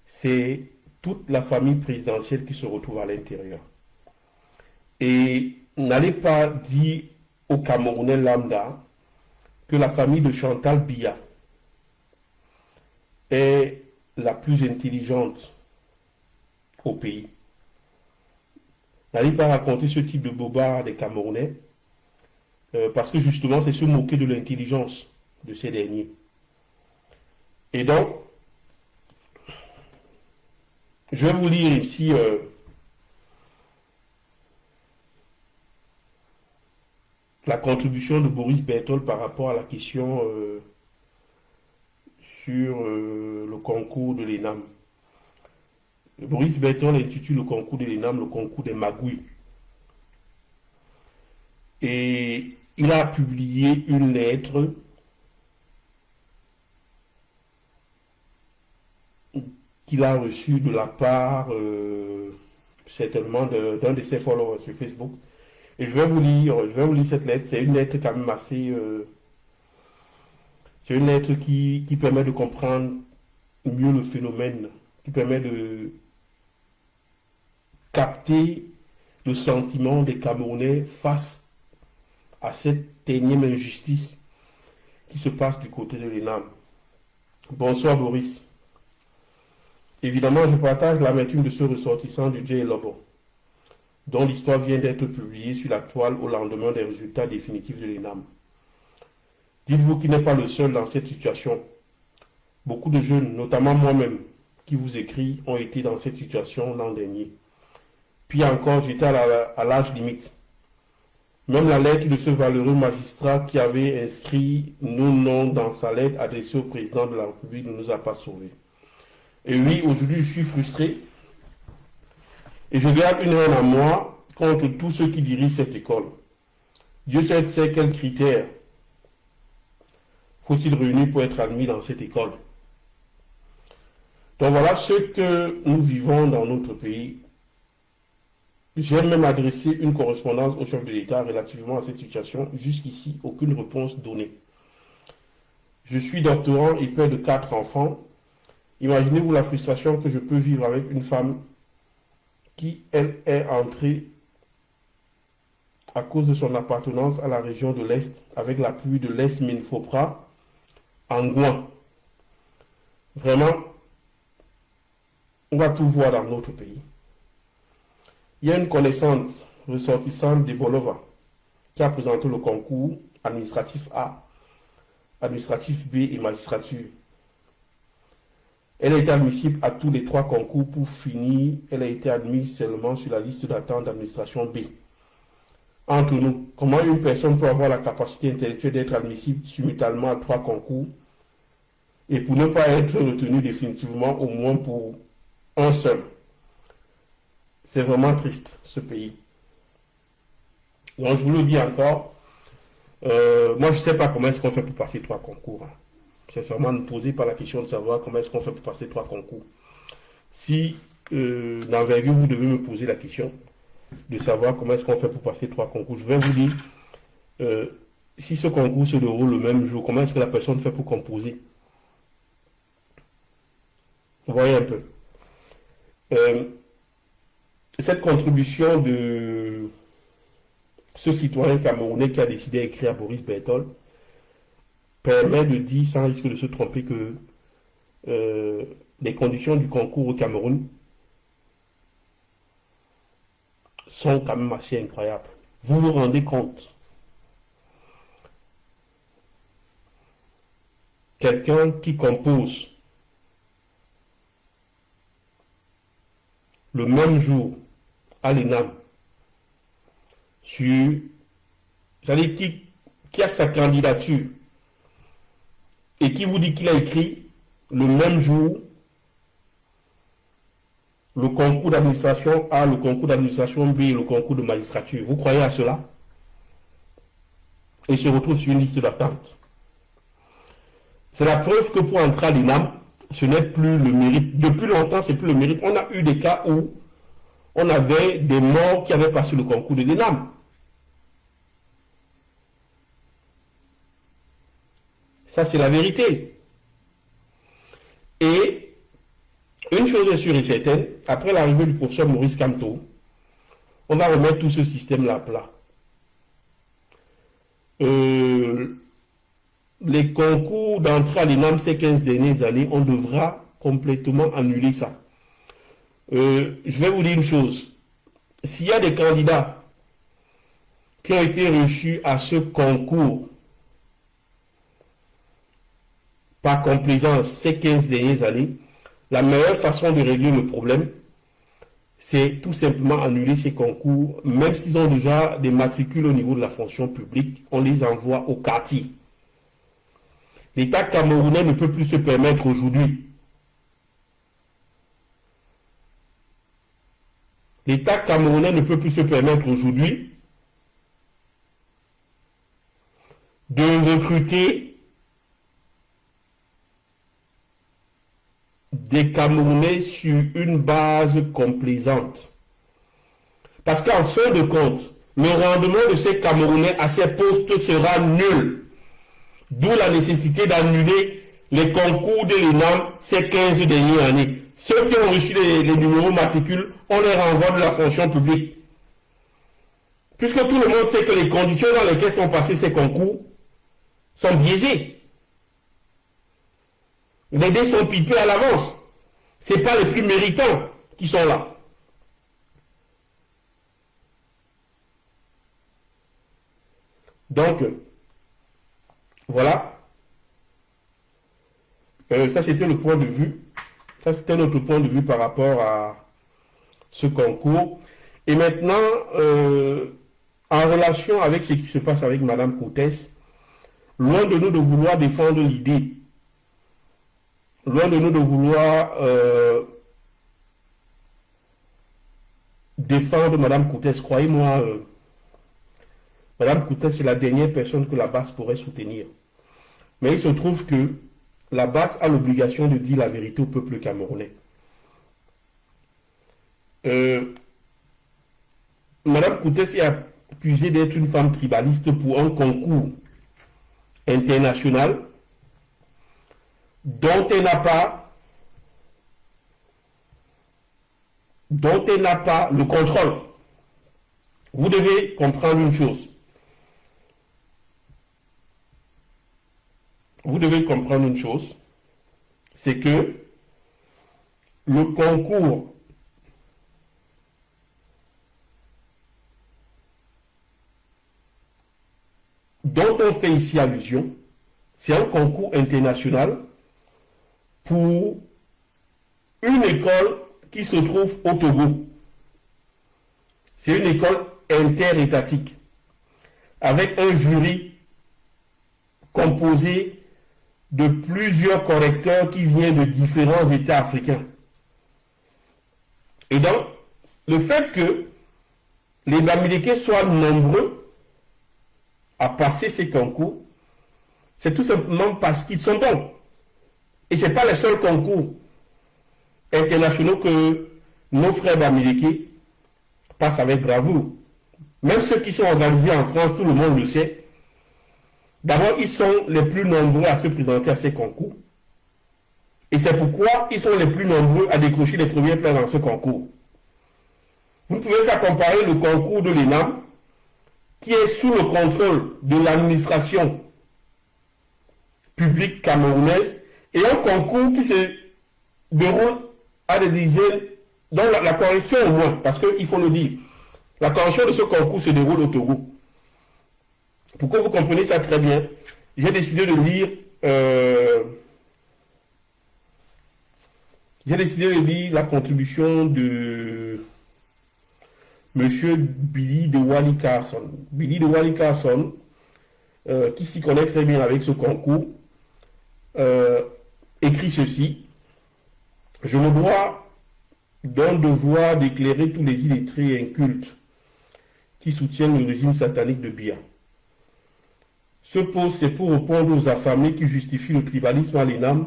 c'est toute la famille présidentielle qui se retrouve à l'intérieur. Et n'allez pas dire aux Camerounais lambda que la famille de Chantal Biya est la plus intelligente au pays. N'allez pas raconter ce type de bobard des Camerounais, parce que justement c'est se moquer de l'intelligence de ces derniers. Et donc, je vais vous lire ici la contribution de Boris Berthold par rapport à la question sur le concours de l'ENAM. Boris Berthold intitule le concours de l'ENAM le concours des magouilles. Et il a publié une lettre qu'il a reçue de la part certainement d'un de ses followers sur Facebook. Et je vais vous lire cette lettre. C'est une lettre quand même assez... c'est une lettre qui permet de comprendre mieux le phénomène, qui permet de capter le sentiment des Camerounais face à cette énième injustice qui se passe du côté de l'ENAM. Bonsoir Boris. Évidemment, je partage l'amertume de ce ressortissant du Djé Lobo, dont l'histoire vient d'être publiée sur la toile au lendemain des résultats définitifs de l'ENAM. Dites-vous qu'il n'est pas le seul dans cette situation. Beaucoup de jeunes, notamment moi-même, qui vous écrit, ont été dans cette situation l'an dernier. Puis encore, j'étais à l'âge limite. Même la lettre de ce valeureux magistrat qui avait inscrit nos noms dans sa lettre adressée au président de la République ne nous a pas sauvés. Et oui, aujourd'hui, je suis frustré. Et je garde une haine à moi contre tous ceux qui dirigent cette école. Dieu seul sait quels critères faut-il réunir pour être admis dans cette école. Donc voilà ce que nous vivons dans notre pays. J'ai même adressé une correspondance au chef de l'État relativement à cette situation. Jusqu'ici, aucune réponse donnée. Je suis doctorant et père de 4 enfants. Imaginez-vous la frustration que je peux vivre avec une femme qui, elle, est entrée à cause de son appartenance à la région de l'Est, avec l'appui de l'Est-Minfopra, en Gouin. Vraiment, on va tout voir dans notre pays. Il y a une connaissance ressortissante de Bolova qui a présenté le concours administratif A, administratif B et magistrature. Elle a été admissible à tous les 3 concours. Pour finir, elle a été admise seulement sur la liste d'attente d'administration B. Entre nous, comment une personne peut avoir la capacité intellectuelle d'être admissible simultanément à 3 concours et pour ne pas être retenu définitivement au moins pour un seul? C'est vraiment triste, ce pays. Donc, je vous le dis encore, moi, je ne sais pas comment est-ce qu'on fait pour passer 3 concours. Hein. Sincèrement, ne posez pas la question de savoir comment est-ce qu'on fait pour passer 3 concours. Si, d'envergure, vous devez me poser la question de savoir comment est-ce qu'on fait pour passer 3 concours, je vais vous dire, si ce concours se déroule le même jour, comment est-ce que la personne fait pour composer? Vous voyez un peu. Cette contribution de ce citoyen camerounais qui a décidé d'écrire à Boris Berthold permet de dire, sans risque de se tromper, que les conditions du concours au Cameroun sont quand même assez incroyables. Vous vous rendez compte? Quelqu'un qui compose le même jour à l'ENAM, j'allais dire qui a sa candidature et qui vous dit qu'il a écrit le même jour le concours d'administration A, le concours d'administration B et le concours de magistrature. Vous croyez à cela? Et se retrouve sur une liste d'attente. C'est la preuve que pour entrer à l'ENAM, ce n'est plus le mérite. Depuis longtemps, c'est plus le mérite. On a eu des cas où on avait des morts qui avaient passé le concours de l'ENAM. Ça, c'est la vérité. Et une chose est sûre et certaine, après l'arrivée du professeur Maurice Kamto, on va remettre tout ce système-là à plat. Les concours d'entrée à l'ENAM ces 15 dernières années, on devra complètement annuler ça. Je vais vous dire une chose. S'il y a des candidats qui ont été reçus à ce concours par complaisance ces 15 dernières années, la meilleure façon de régler le problème, c'est tout simplement annuler ces concours. Même s'ils ont déjà des matricules au niveau de la fonction publique, on les envoie au quartier. L'État camerounais ne peut plus se permettre aujourd'hui. L'État camerounais ne peut plus se permettre aujourd'hui de recruter des Camerounais sur une base complaisante. Parce qu'en fin de compte, le rendement de ces Camerounais à ces postes sera nul. D'où la nécessité d'annuler les concours de l'ENAM ces 15 dernières années. Ceux qui ont reçu les numéros matricules, on les renvoie de la fonction publique. Puisque tout le monde sait que les conditions dans lesquelles sont passés ces concours sont biaisées. Les dés sont pipés à l'avance. Ce n'est pas les plus méritants qui sont là. Donc, voilà. Ça, c'était le point de vue. Ça, c'était notre point de vue par rapport à ce concours. Et maintenant, en relation avec ce qui se passe avec Mme Coutès, loin de nous de vouloir défendre l'idée, loin de nous de vouloir défendre Mme Coutès, croyez-moi, Mme Coutès, c'est la dernière personne que la base pourrait soutenir. Mais il se trouve que la base a l'obligation de dire la vérité au peuple camerounais. Mme Coutès est accusée d'être une femme tribaliste pour un concours international dont elle n'a pas le contrôle. Vous devez comprendre une chose. Vous devez comprendre une chose, c'est que le concours dont on fait ici allusion, c'est un concours international pour une école qui se trouve au Togo. C'est une école interétatique avec un jury composé de plusieurs correcteurs qui viennent de différents États africains. Et donc, le fait que les Bamileke soient nombreux à passer ces concours, c'est tout simplement parce qu'ils sont bons. Et ce n'est pas les seuls concours internationaux que nos frères Bamileke passent avec bravoure. Même ceux qui sont organisés en France, tout le monde le sait. D'abord, ils sont les plus nombreux à se présenter à ces concours. Et c'est pourquoi ils sont les plus nombreux à décrocher les premières places dans ce concours. Vous ne pouvez pas comparer le concours de l'ENAM, qui est sous le contrôle de l'administration publique camerounaise, et un concours qui se déroule à des dizaines, dont la correction au moins, parce qu'il faut le dire, la correction de ce concours se déroule au Togo. Pour que vous compreniez ça très bien, j'ai décidé de lire la contribution de Monsieur Billy de Wally Carson. Billy de Wally Carson, qui s'y connaît très bien avec ce concours, écrit ceci: je me dois d'un devoir d'éclairer tous les illettrés incultes qui soutiennent le régime satanique de Biya. Ce poste, c'est pour répondre aux affamés qui justifient le tribalisme à l'ENAM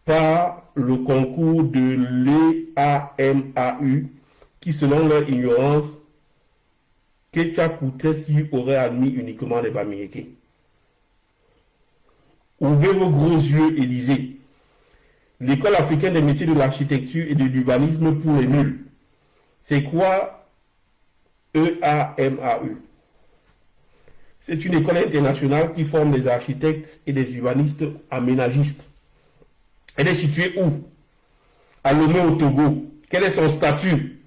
par le concours de l'EAMAU, qui, selon leur ignorance, Ketia Coutès y aurait admis uniquement les Bamileke. Ouvrez vos gros yeux et lisez. L'école africaine des métiers de l'architecture et de l'urbanisme pour les nuls. C'est quoi EAMAU? C'est une école internationale qui forme des architectes et des urbanistes aménagistes. Elle est située où? À Lomé au Togo. Quel est son statut?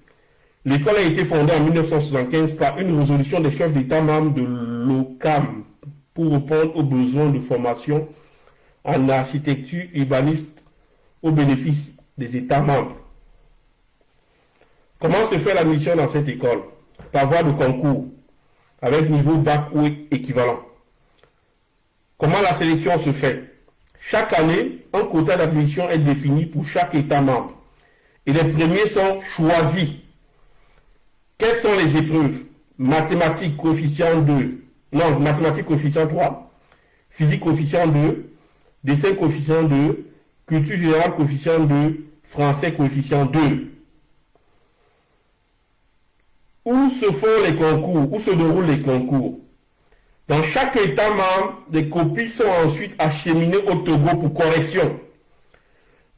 L'école a été fondée en 1975 par une résolution des chefs d'État membres de l'OCAM pour répondre aux besoins de formation en architecture urbaniste au bénéfice des États membres. Comment se fait l'admission dans cette école? Par voie de concours, avec niveau bac ou équivalent. Comment la sélection se fait? Chaque année, un quota d'admission est défini pour chaque État membre. Et les premiers sont choisis. Quelles sont les épreuves? Mathématiques, coefficient 2. Non, mathématiques, coefficient 3. Physique, coefficient 2. Dessin, coefficient 2. Culture générale, coefficient 2. Français, coefficient 2. Où se font les concours? Où se déroulent les concours? Dans chaque État membre, des copies sont ensuite acheminées au Togo pour correction.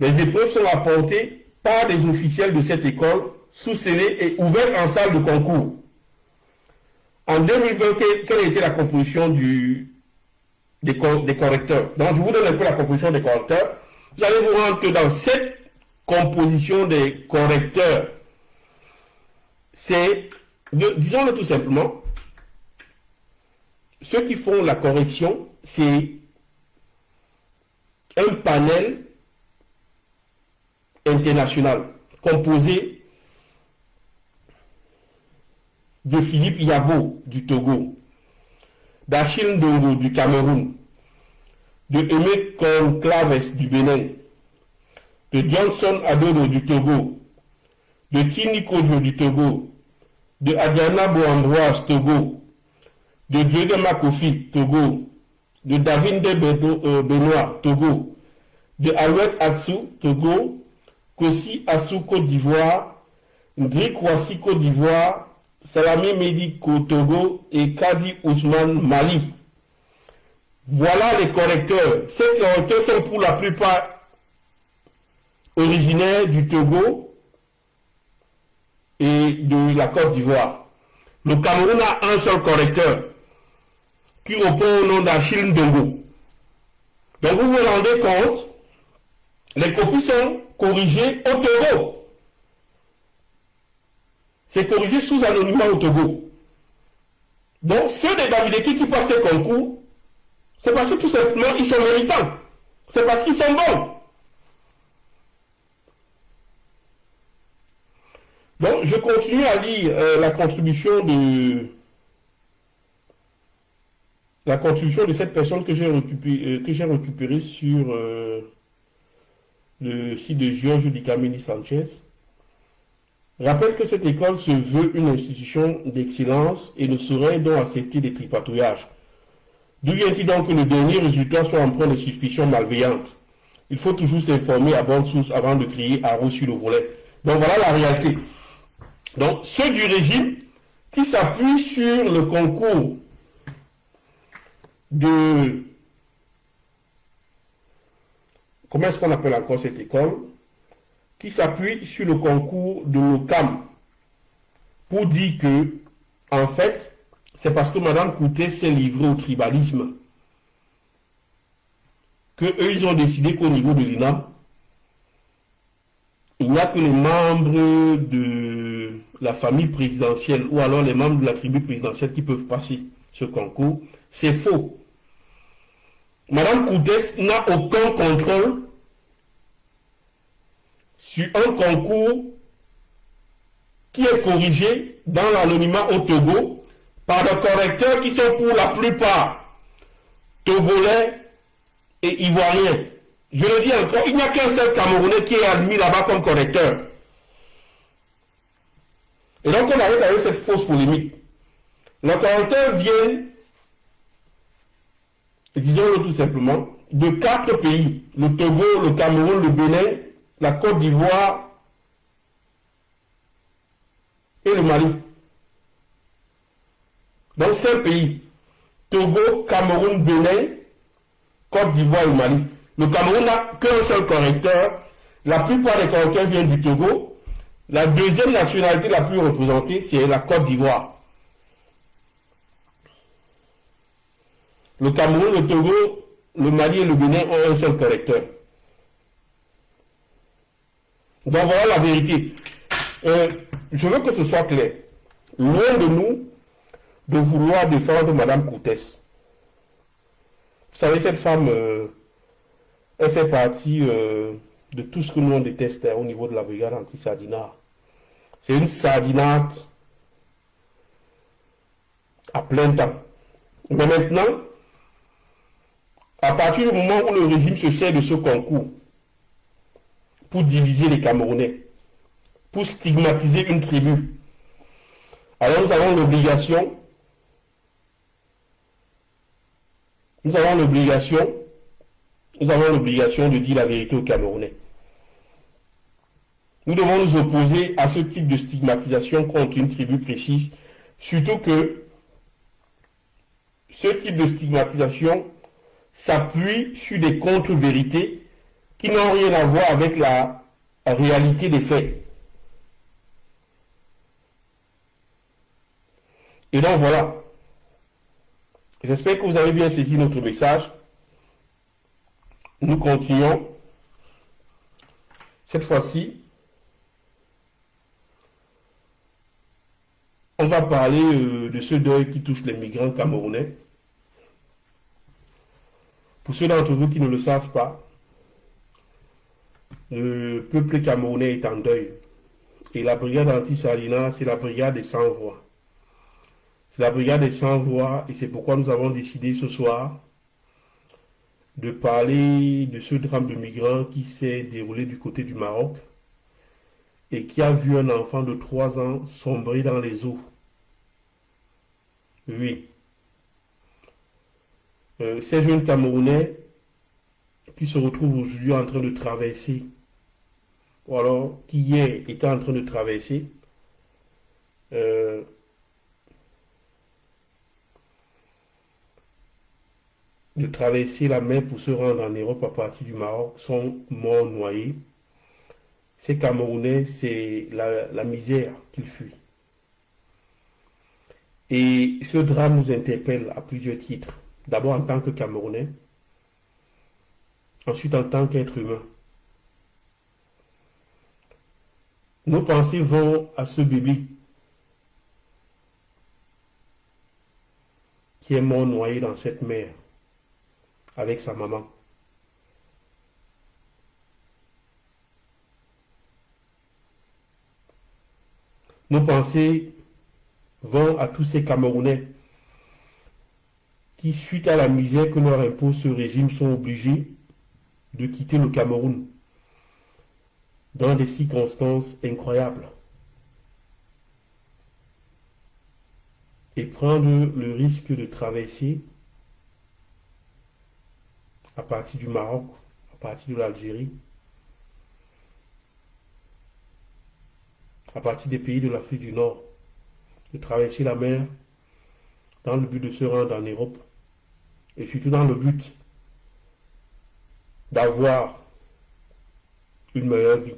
Les épreuves sont apportées par des officiels de cette école, sous scellé et ouvertes en salle de concours. En 2020, quelle était la composition des correcteurs? Donc, je vous donne un peu la composition des correcteurs. Vous allez vous rendre que dans cette composition des correcteurs, c'est, disons-le tout simplement, ceux qui font la correction, c'est un panel international composé de Philippe Yavo du Togo, d'Achille Ndongo du Cameroun, de Aimé Conclaves du Bénin, de Johnson Adodo du Togo, de Tini Kodjo du Togo, de Adiana Boambroise Togo, de Diego Makofi Togo, de Davinde Benoît Togo, de Alouette Atsou Togo, Kossi Assou Côte d'Ivoire, Ndrik Wassi Côte d'Ivoire, Salami Medi Togo et Kadi Ousmane Mali. Voilà les correcteurs. Ces correcteurs sont pour la plupart originaires du Togo et de la Côte d'Ivoire. Le Cameroun a un seul correcteur qui répond au nom d'Achille Ndongo. Donc vous vous rendez compte, les copies sont corrigées au Togo. C'est corrigé sous anonymat au Togo. Donc ceux des Davideki qui passent ces concours, c'est parce que tout simplement ils sont méritants. C'est parce qu'ils sont bons. Donc je continue à lire la contribution de cette personne que j'ai récupérée sur le site de Georges Dicamini Sanchez. Rappelle que cette école se veut une institution d'excellence et ne saurait donc accepter des tripatouillages. D'où vient-il donc que le dernier résultat soit empreint de suspicions malveillantes? Il faut toujours s'informer à bonne source avant de crier à roue sur le volet. Donc voilà la réalité. Donc ceux du régime qui s'appuient sur le concours de... Comment est-ce qu'on appelle encore cette école? Qui s'appuie sur le concours de l'OCAM pour dire que, en fait, c'est parce que Mme Kouté s'est livrée au tribalisme qu'eux, ils ont décidé qu'au niveau de l'INAM, il n'y a que les membres de la famille présidentielle ou alors les membres de la tribu présidentielle qui peuvent passer ce concours. C'est faux. Mme Kouté n'a aucun contrôle sur un concours qui est corrigé dans l'anonymat au Togo par des correcteurs qui sont pour la plupart togolais et ivoiriens. Je le dis encore, il n'y a qu'un seul Camerounais qui est admis là-bas comme correcteur. Et donc on arrête avec cette fausse polémique. Les correcteurs viennent, disons-le tout simplement, de 4 pays, le Togo, le Cameroun, le Bénin, la Côte d'Ivoire et le Mali. Donc 5 pays. Togo, Cameroun, Bénin, Côte d'Ivoire et Mali. Le Cameroun n'a qu'un seul correcteur. La plupart des correcteurs viennent du Togo. La deuxième nationalité la plus représentée, c'est la Côte d'Ivoire. Le Cameroun, le Togo, le Mali et le Bénin ont un seul correcteur. Donc voilà la vérité. Je veux que ce soit clair. Loin de nous de vouloir défendre Mme Koutès. Vous savez, cette femme, elle fait partie de tout ce que nous on déteste au niveau de la brigade anti-sardinat. C'est une sardinate à plein temps. Mais maintenant, à partir du moment où le régime se sert de ce concours pour diviser les Camerounais, pour stigmatiser une tribu, alors nous avons l'obligation de dire la vérité aux Camerounais. Nous devons nous opposer à ce type de stigmatisation contre une tribu précise, surtout que ce type de stigmatisation s'appuie sur des contre-vérités qui n'ont rien à voir avec la réalité des faits. Et donc voilà. J'espère que vous avez bien saisi notre message. Nous continuons. Cette fois-ci, on va parler de ce deuil qui touche les migrants camerounais. Pour ceux d'entre vous qui ne le savent pas, le peuple camerounais est en deuil. Et la brigade anti-Salina, c'est la brigade des sans-voix. La brigade est sans voix et c'est pourquoi nous avons décidé ce soir de parler de ce drame de migrants qui s'est déroulé du côté du Maroc et qui a vu un enfant de 3 ans sombrer dans les eaux. Oui. Ces jeunes Camerounais qui se retrouvent aujourd'hui en train de traverser, ou alors qui hier étaient en train de traverser, euh, la mer pour se rendre en Europe à partir du Maroc, sont morts noyés. Ces Camerounais, c'est la misère qu'ils fuient. Et ce drame nous interpelle à plusieurs titres. D'abord en tant que Camerounais, ensuite en tant qu'être humain. Nos pensées vont à ce bébé qui est mort noyé dans cette mer avec sa maman. Nos pensées vont à tous ces Camerounais qui, suite à la misère que leur impose ce régime, sont obligés de quitter le Cameroun dans des circonstances incroyables et prendre le risque de traverser à partir du Maroc, à partir de l'Algérie, à partir des pays de l'Afrique du Nord, de traverser la mer dans le but de se rendre en Europe et surtout dans le but d'avoir une meilleure vie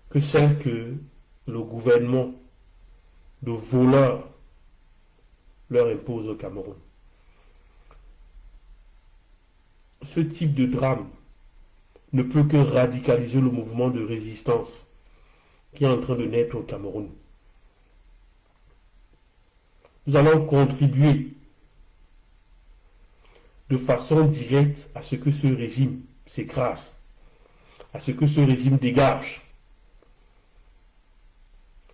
que celle que le gouvernement de voleurs leur impose au Cameroun. Ce type de drame ne peut que radicaliser le mouvement de résistance qui est en train de naître au Cameroun. Nous allons contribuer de façon directe à ce que ce régime s'écrase, à ce que ce régime dégage.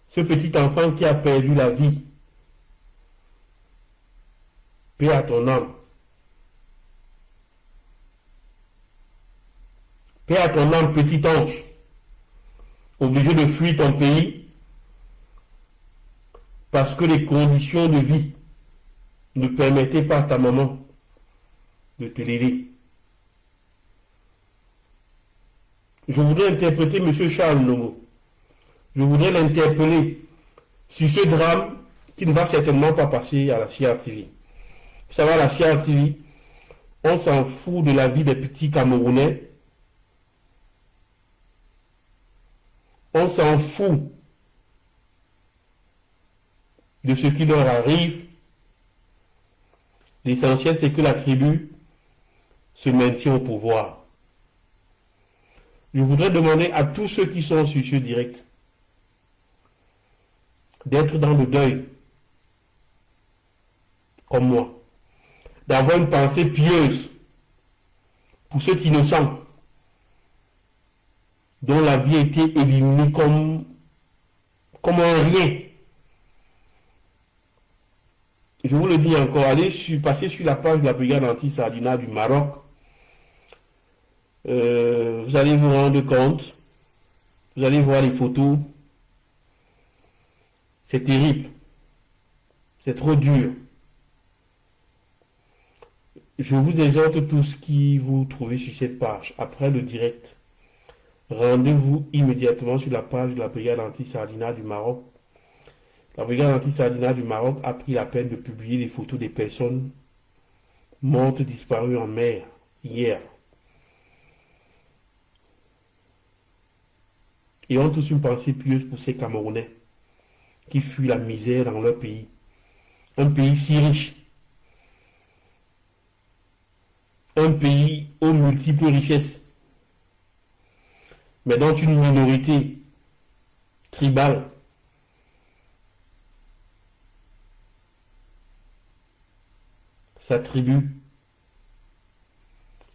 Ce petit enfant qui a perdu la vie, paix à ton âme. Paix à ton âme, petit ange, obligé de fuir ton pays parce que les conditions de vie ne permettaient pas à ta maman de te l'aider. Je voudrais interpréter M. Charles Nomo. Je voudrais l'interpeller sur ce drame qui ne va certainement pas passer à la CRTV. Vous savez, à la CRTV, on s'en fout de la vie des petits Camerounais. On s'en fout de ce qui leur arrive. L'essentiel, c'est que la tribu se maintient au pouvoir. Je voudrais demander à tous ceux qui sont sur ce direct d'être dans le deuil, comme moi, d'avoir une pensée pieuse pour cet innocent dont la vie a été éliminée comme un rien. Je vous le dis encore, passez sur la page de la brigade anti-Sardina du Maroc. Vous allez vous rendre compte, vous allez voir les photos. C'est terrible. C'est trop dur. Je vous exhorte tous qui vous trouvez sur cette page, après le direct, rendez-vous immédiatement sur la page de la brigade anti-Sardina du Maroc. La brigade anti-Sardina du Maroc a pris la peine de publier les photos des personnes mortes disparues en mer hier. Et ont tous une pensée pieuse pour ces Camerounais qui fuient la misère dans leur pays. Un pays si riche. Un pays aux multiples richesses. Mais dont une minorité tribale s'attribue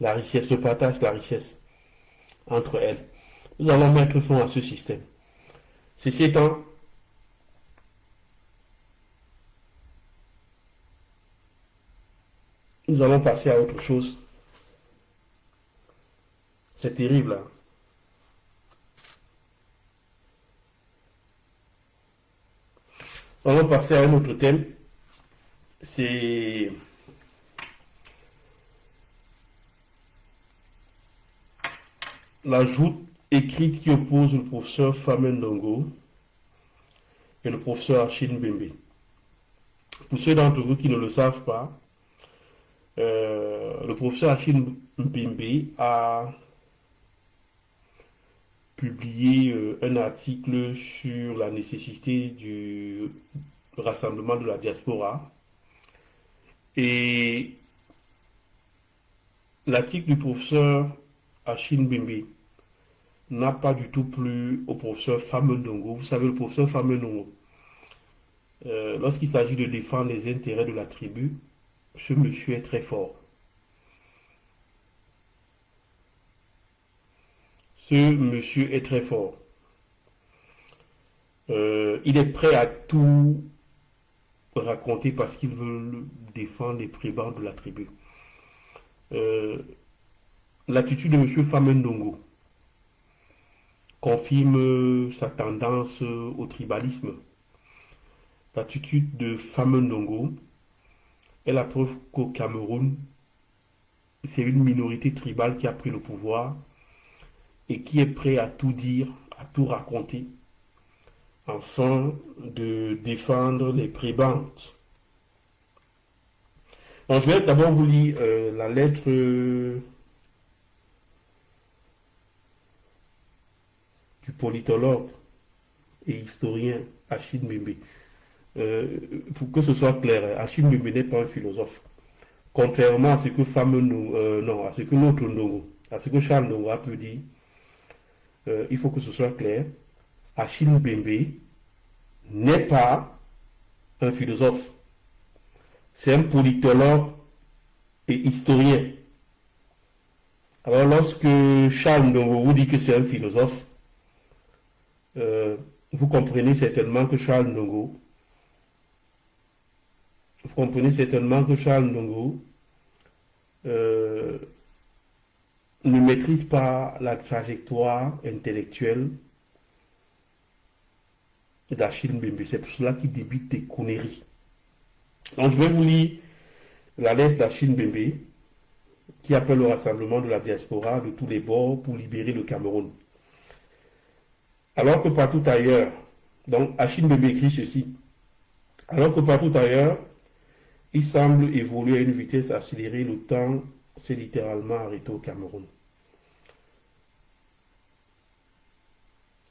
la richesse, se partage la richesse entre elles. Nous allons mettre fin à ce système. Ceci étant, Nous allons passer à autre chose. C'est terrible, hein? On va passer à un autre thème. C'est la joute écrite qui oppose le professeur Famendongo et le professeur Achille Mbembe. Pour ceux d'entre vous qui ne le savent pas, le professeur Achille Mbembe a publié un article sur la nécessité du rassemblement de la diaspora. Et l'article du professeur Achille Mbembe n'a pas du tout plu au professeur Famendongo. Vous savez, le professeur Famendongo, lorsqu'il s'agit de défendre les intérêts de la tribu, ce monsieur est très fort. Ce monsieur est très fort. Il est prêt à tout raconter parce qu'il veut défendre les prébendes de la tribu. L'attitude de M. Famendongo confirme sa tendance au tribalisme. L'attitude de Famendongo est la preuve qu'au Cameroun, c'est une minorité tribale qui a pris le pouvoir et qui est prêt à tout dire, à tout raconter, afin de défendre les prébendes. Donc, je vais d'abord vous lire la lettre du politologue et historien Achille Mbembe. Pour que ce soit clair, Achille Mbembe n'est pas un philosophe. Contrairement à ce que à ce que notre Ndongo, à ce que Charles Ndongo a pu dire, il faut que ce soit clair. Achille Mbembe n'est pas un philosophe. C'est un politologue et historien. Alors lorsque Charles Ndongo vous dit que c'est un philosophe, vous comprenez certainement que Charles Ndongo ne maîtrise pas la trajectoire intellectuelle d'Achille Mbembe. C'est pour cela qu'il débite des conneries. Donc je vais vous lire la lettre d'Achille Mbembe qui appelle au rassemblement de la diaspora de tous les bords pour libérer le Cameroun. Alors que partout ailleurs, donc Achille Mbembe écrit ceci, alors que partout ailleurs, il semble évoluer à une vitesse accélérée, le temps s'est littéralement arrêté au Cameroun.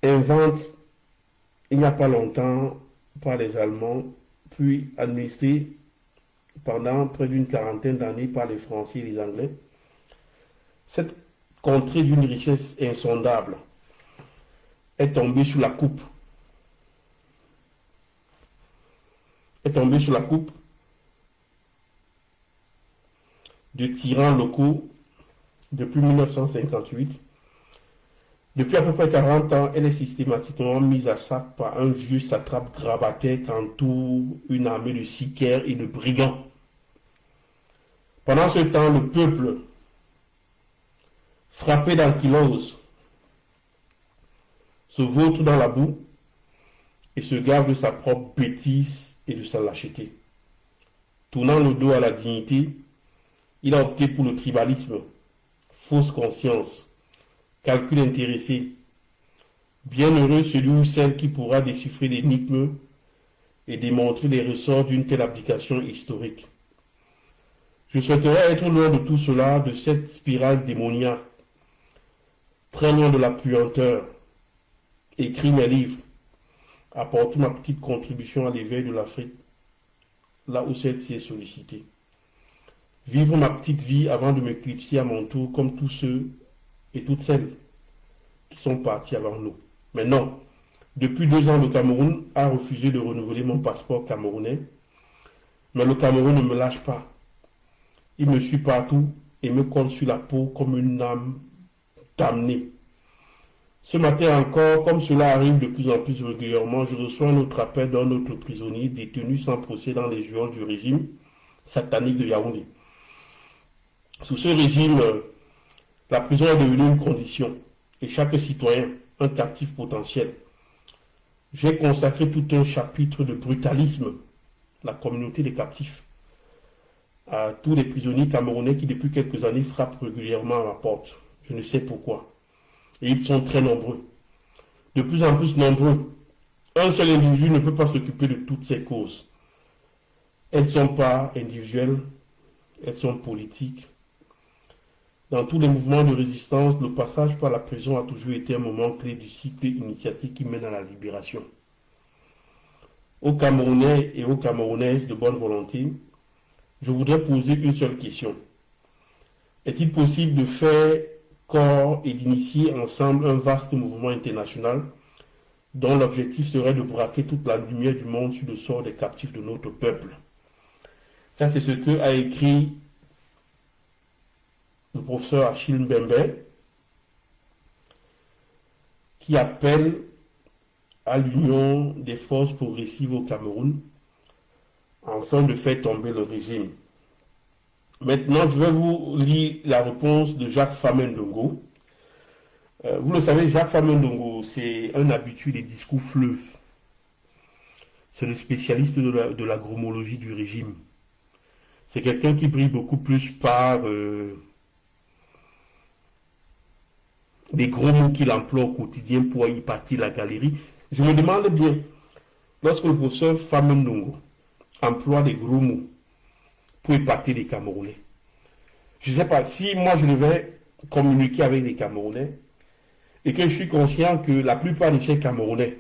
Invente, il n'y a pas longtemps, par les Allemands, puis administré pendant près d'une quarantaine d'années par les Français et les Anglais, cette contrée d'une richesse insondable est tombée sous la coupe. De tyrans locaux depuis 1958. Depuis à peu près 40 ans, elle est systématiquement mise à sac par un vieux satrape grabataire qu'entoure une armée de sicaires et de brigands. Pendant ce temps, le peuple, frappé d'ankylose, se vautre dans la boue et se gave de sa propre bêtise et de sa lâcheté. Tournant le dos à la dignité, il a opté pour le tribalisme, fausse conscience, calcul intéressé. Bienheureux celui ou celle qui pourra déchiffrer l'énigme et démontrer les ressorts d'une telle abdication historique. Je souhaiterais être loin de tout cela, de cette spirale démoniaque, très loin de la puanteur. Écris mes livres, apporter ma petite contribution à l'éveil de l'Afrique, là où celle-ci est sollicitée. Vivre ma petite vie avant de m'éclipser à mon tour comme tous ceux et toutes celles qui sont partis avant nous. Mais non, depuis 2 ans, le Cameroun a refusé de renouveler mon passeport camerounais, mais le Cameroun ne me lâche pas. Il me suit partout et me colle sur la peau comme une âme damnée. Ce matin encore, comme cela arrive de plus en plus régulièrement, je reçois un autre appel d'un autre prisonnier détenu sans procès dans les jurons du régime satanique de Yaoundé. Sous ce régime, la prison est devenue une condition et chaque citoyen, un captif potentiel. J'ai consacré tout un chapitre de brutalisme, la communauté des captifs, à tous les prisonniers camerounais qui depuis quelques années frappent régulièrement à ma porte. Je ne sais pourquoi. Et ils sont très nombreux. De plus en plus nombreux. Un seul individu ne peut pas s'occuper de toutes ces causes. Elles ne sont pas individuelles, elles sont politiques. Dans tous les mouvements de résistance, le passage par la prison a toujours été un moment clé du cycle initiatique qui mène à la libération. Aux Camerounais et aux Camerounaises de bonne volonté, je voudrais poser une seule question. Est-il possible de faire corps et d'initier ensemble un vaste mouvement international dont l'objectif serait de braquer toute la lumière du monde sur le sort des captifs de notre peuple? Ça, c'est ce que a écrit le professeur Achille Mbembe, qui appelle à l'union des forces progressives au Cameroun afin de faire tomber le régime. Maintenant, je vais vous lire la réponse de Jacques Famin-Ndongo. Vous le savez, Jacques Famin-Ndongo, c'est un habitué des discours fleuves. C'est le spécialiste de la gromologie du régime. C'est quelqu'un qui brille beaucoup plus par des gros mots qu'il emploie au quotidien pour y partir la galerie. Je me demande bien, lorsque le professeur Famin-Ndongo emploie des gros mots pour épater les Camerounais, je ne sais pas, si moi je devais communiquer avec les Camerounais et que je suis conscient que la plupart de ces Camerounais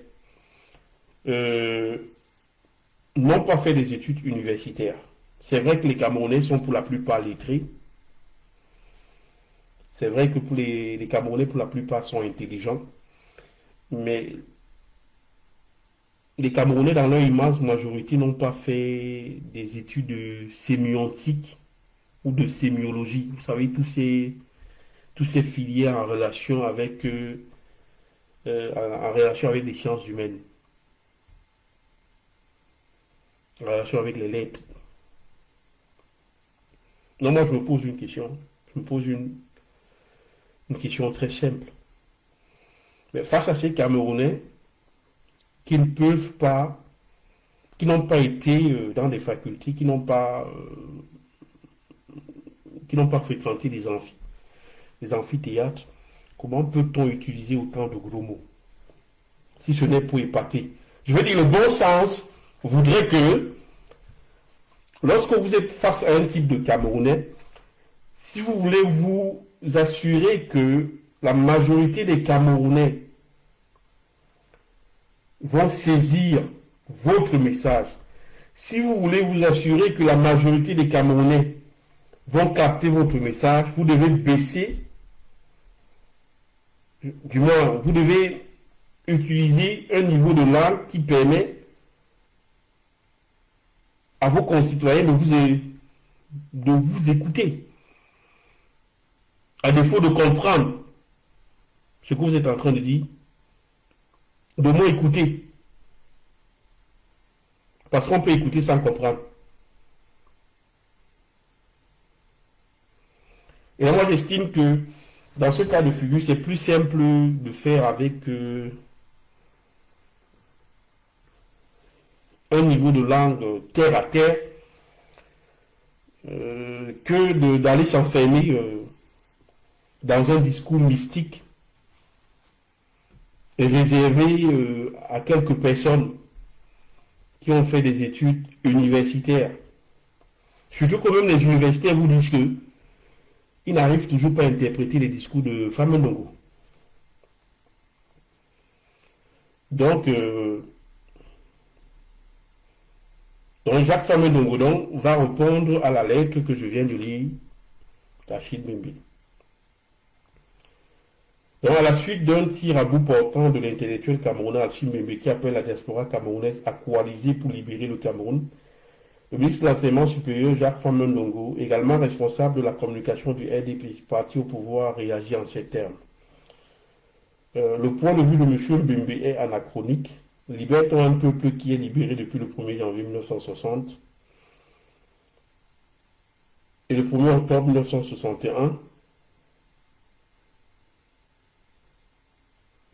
n'ont pas fait des études universitaires. C'est vrai que les Camerounais sont pour la plupart lettrés. C'est vrai que pour les Camerounais, pour la plupart, sont intelligents. Mais les Camerounais, dans leur immense majorité, n'ont pas fait des études de sémiontique ou de sémiologie. Vous savez, tous ces filières en relation avec les sciences humaines, en relation avec les lettres. Non, moi, je me pose une question. Je me pose une question très simple. Mais face à ces Camerounais qui ne peuvent pas, qui n'ont pas été dans des facultés, qui n'ont pas fréquenté des amphithéâtres, comment peut-on utiliser autant de gros mots si ce n'est pour épater? Je veux dire, le bon sens voudrait que lorsque vous êtes face à un type de Camerounais, si vous voulez vous assurer que la majorité des Camerounais vont saisir votre message, si vous voulez vous assurer que la majorité des Camerounais vont capter votre message, vous devez baisser, du moins, vous devez utiliser un niveau de langue qui permet à vos concitoyens de vous écouter. À défaut de comprendre ce que vous êtes en train de dire, de moins écouter. Parce qu'on peut écouter sans comprendre. Et là, moi, j'estime que dans ce cas de figure, c'est plus simple de faire avec un niveau de langue terre à terre que d'aller s'enfermer dans un discours mystique et réservé à quelques personnes qui ont fait des études universitaires. Surtout que même les universitaires vous disent que ils n'arrivent toujours pas à interpréter les discours de Famin-Ndongo. Donc Jacques Famin-Ndongo va répondre à la lettre que je viens de lire d'Achille Mbembe. Donc, à la suite d'un tir à bout portant de l'intellectuel camerounais Achille Mbembe qui appelle la diaspora camerounaise à coaliser pour libérer le Cameroun, le ministre de l'Enseignement supérieur Jacques Famin-Ndongo, également responsable de la communication du RDP, parti au pouvoir, réagit en ces termes. Le point de vue de M. Mbembe est anachronique. Libère-t-on un peuple qui est libéré depuis le 1er janvier 1960? Et le 1er octobre 1961,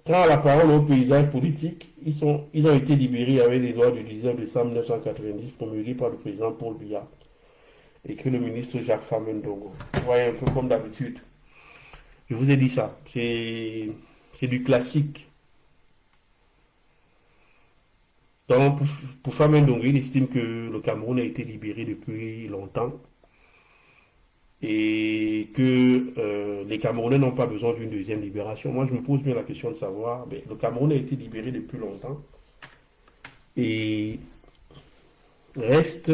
quant à la parole aux paysans politiques, ils ont été libérés avec les lois du 19 décembre 1990 promulguées par le président Paul Biya et que le ministre Jacques Famendongo. Vous voyez, un peu comme d'habitude. Je vous ai dit ça. C'est du classique. Donc, pour Famendongo, il estime que le Cameroun a été libéré depuis longtemps et que les Camerounais n'ont pas besoin d'une deuxième libération. Moi, je me pose bien la question de savoir, mais le Cameroun a été libéré depuis longtemps et reste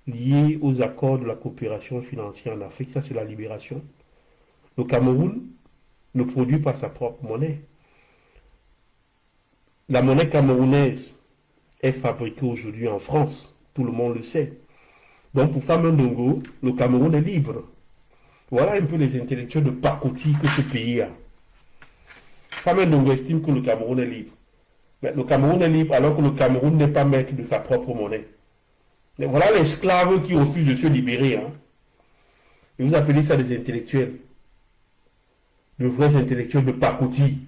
lié aux accords de la coopération financière en Afrique. Ça, c'est la libération. Le Cameroun ne produit pas sa propre monnaie. La monnaie camerounaise est fabriquée aujourd'hui en France. Tout le monde le sait. Donc, pour Famendongo, le Cameroun est libre. Voilà un peu les intellectuels de pacotille que ce pays a. Famendongo estime que le Cameroun est libre. Mais le Cameroun est libre alors que le Cameroun n'est pas maître de sa propre monnaie. Mais voilà l'esclave qui refuse de se libérer. Hein. Et vous appelez ça des intellectuels. De vrais intellectuels de pacotille.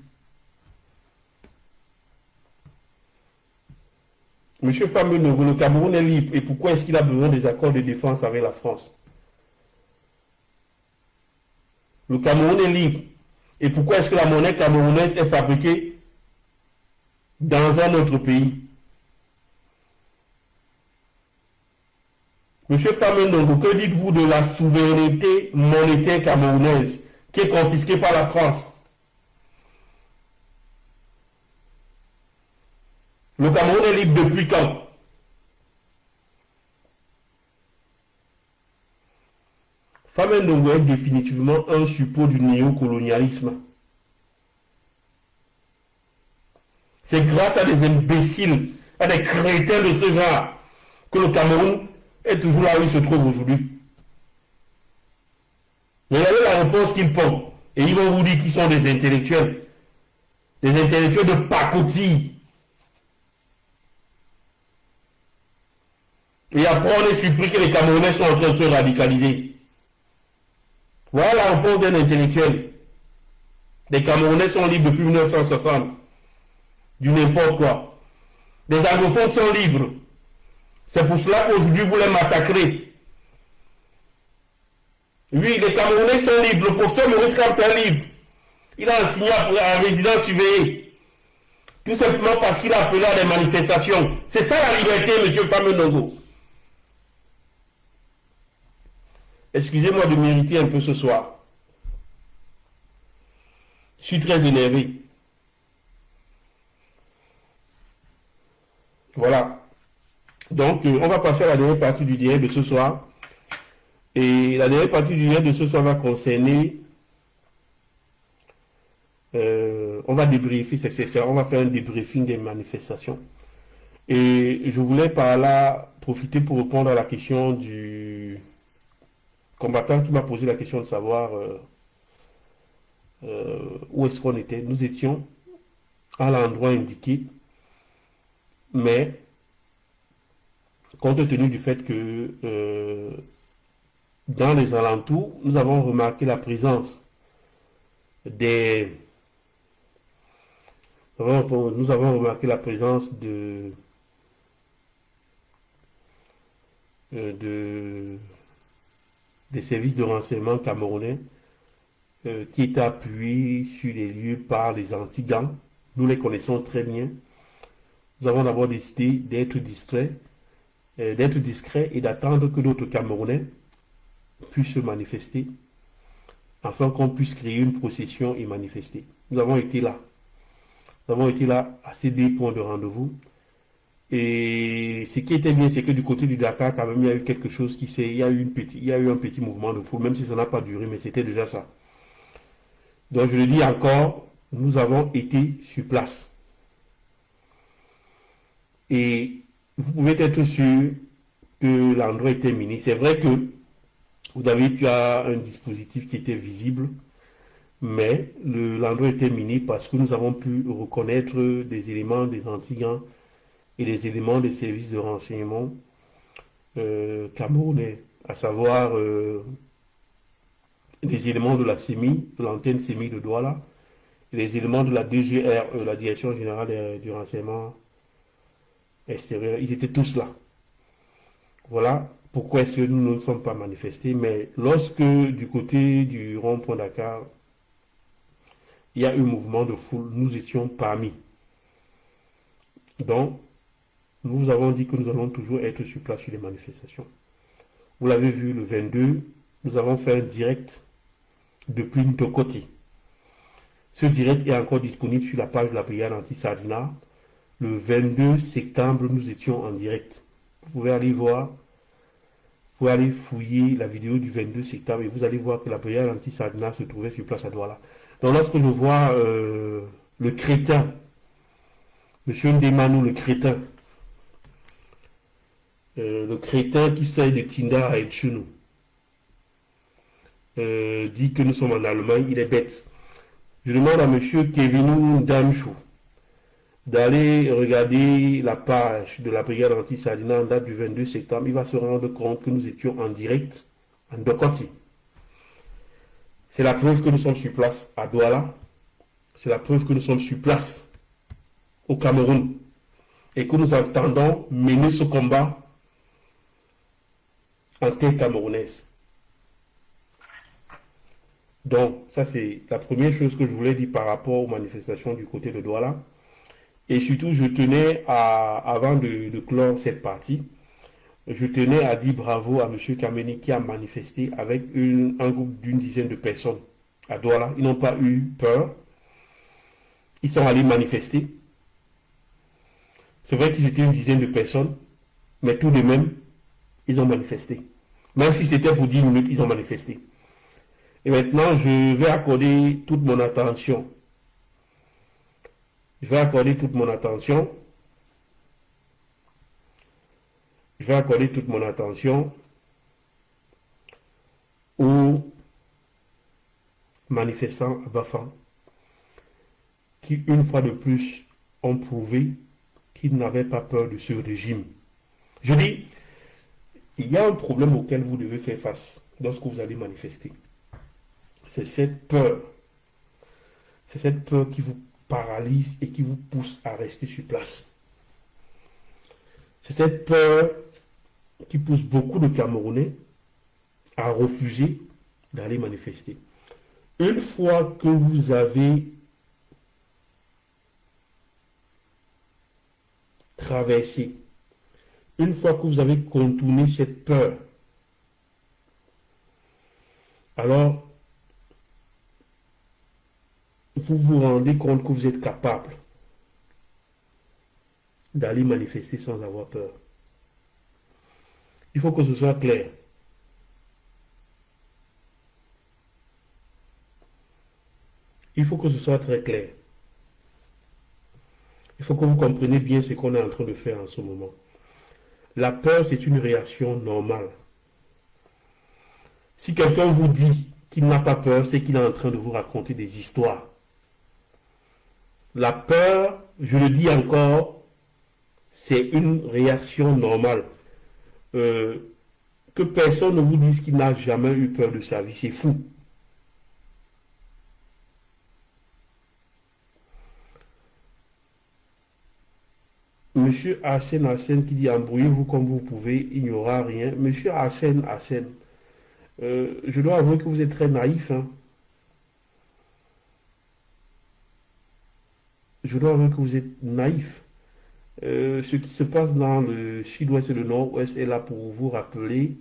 Monsieur Famendongo, le Cameroun est libre. Et pourquoi est-ce qu'il a besoin des accords de défense avec la France? Le Cameroun est libre. Et pourquoi est-ce que la monnaie camerounaise est fabriquée dans un autre pays? Monsieur Famendongo, que dites-vous de la souveraineté monétaire camerounaise qui est confisquée par la France? Le Cameroun est libre depuis quand? Famendongo est définitivement un suppôt du néocolonialisme. C'est grâce à des imbéciles, à des crétins de ce genre, que le Cameroun est toujours là où il se trouve aujourd'hui. Regardez la réponse qu'ils font. Et ils vont vous dire qu'ils sont des intellectuels. Des intellectuels de pacotille. Et après, on est surpris que les Camerounais sont en train de se radicaliser. Voilà la réponse d'un intellectuel. Les Camerounais sont libres depuis 1960. Du n'importe quoi. Les anglophones sont libres. C'est pour cela qu'aujourd'hui, vous les massacrez. Oui, les Camerounais sont libres. Le professeur Maurice Kamto est libre. Il a enseigné à résidence surveillée. Tout simplement parce qu'il a appelé à des manifestations. C'est ça la liberté, M. Famendongo. Excusez-moi de m'irriter un peu ce soir. Je suis très énervé. Voilà. Donc, on va passer à la dernière partie du direct de ce soir. Et la dernière partie du direct de ce soir va concerner... on va débriefer, on va faire un débriefing des manifestations. Et je voulais par là profiter pour répondre à la question du combattant qui m'a posé la question de savoir où est-ce qu'on était. Nous étions à l'endroit indiqué, mais compte tenu du fait que dans les alentours, nous avons remarqué la présence des... Nous avons remarqué la présence des services de renseignement camerounais qui étaient appuyés sur les lieux par les anti-gangs. Nous les connaissons très bien. Nous avons d'abord décidé d'être discrets et d'attendre que d'autres Camerounais puissent se manifester afin qu'on puisse créer une procession et manifester. Nous avons été là. Nous avons été là à ces deux points de rendez-vous. Et ce qui était bien, c'est que du côté du Dakar, quand même, il y a eu quelque chose il y a eu un petit mouvement de foule, même si ça n'a pas duré, mais c'était déjà ça. Donc je le dis encore, nous avons été sur place. Et vous pouvez être sûr que l'endroit était miné. C'est vrai que vous avez pu avoir un dispositif qui était visible, mais l'endroit était miné parce que nous avons pu reconnaître des éléments des anti-gangs et des éléments des services de renseignement camerounais, à savoir les éléments de la CEMI, de l'antenne CEMI de Douala, et les éléments de la DGRE, la Direction Générale du Renseignement Extérieur. Ils étaient tous là. Voilà pourquoi est-ce que nous ne nous sommes pas manifestés. Mais lorsque du côté du rond-point Dakar, il y a eu un mouvement de foule, nous étions parmi. Donc, nous vous avons dit que nous allons toujours être sur place sur les manifestations. Vous l'avez vu, le 22, nous avons fait un direct depuis Ndokoti. Ce direct est encore disponible sur la page de la brigade anti-Sardina. Le 22 septembre, nous étions en direct. Vous pouvez aller voir, vous pouvez aller fouiller la vidéo du 22 septembre et vous allez voir que la brigade anti-Sardina se trouvait sur place à Douala. Donc lorsque je vois le crétin, M. Ndemanou, le crétin qui sort de Tinda à Etchounou, dit que nous sommes en Allemagne, il est bête. Je demande à M. Kevinou Damchou d'aller regarder la page de la brigade anti-Sardina en date du 22 septembre. Il va se rendre compte que nous étions en direct en Dokoti. C'est la preuve que nous sommes sur place à Douala. C'est la preuve que nous sommes sur place au Cameroun. Et que nous entendons mener ce combat en terre camerounaise. Donc, ça c'est la première chose que je voulais dire par rapport aux manifestations du côté de Douala. Et surtout, je tenais avant de clore cette partie, je tenais à dire bravo à M. Kameni qui a manifesté avec un groupe d'une dizaine de personnes à Douala. Ils n'ont pas eu peur. Ils sont allés manifester. C'est vrai qu'ils étaient une dizaine de personnes, mais tout de même, ils ont manifesté. Même si c'était pour 10 minutes, ils ont manifesté. Et maintenant, je vais accorder toute mon attention. Je vais accorder toute mon attention aux manifestants à Bafang qui, une fois de plus, ont prouvé qu'ils n'avaient pas peur de ce régime. Je dis, il y a un problème auquel vous devez faire face lorsque vous allez manifester. C'est cette peur. C'est cette peur qui vous paralyse et qui vous pousse à rester sur place. C'est cette peur qui pousse beaucoup de Camerounais à refuser d'aller manifester. Une fois que vous avez traversé, une fois que vous avez contourné cette peur, alors vous vous rendez compte que vous êtes capable d'aller manifester sans avoir peur. Il faut que ce soit clair. Il faut que ce soit très clair. Il faut que vous compreniez bien ce qu'on est en train de faire en ce moment. La peur, c'est une réaction normale. Si quelqu'un vous dit qu'il n'a pas peur, c'est qu'il est en train de vous raconter des histoires. La peur, je le dis encore, c'est une réaction normale. Que personne ne vous dise qu'il n'a jamais eu peur de sa vie, c'est fou. Monsieur Hassen qui dit embrouillez-vous comme vous pouvez, il n'y aura rien. Monsieur Hassen, je dois avouer que vous êtes très naïf. Hein. Je dois avouer que vous êtes naïf. Ce qui se passe dans le sud-ouest et le nord-ouest est là pour vous rappeler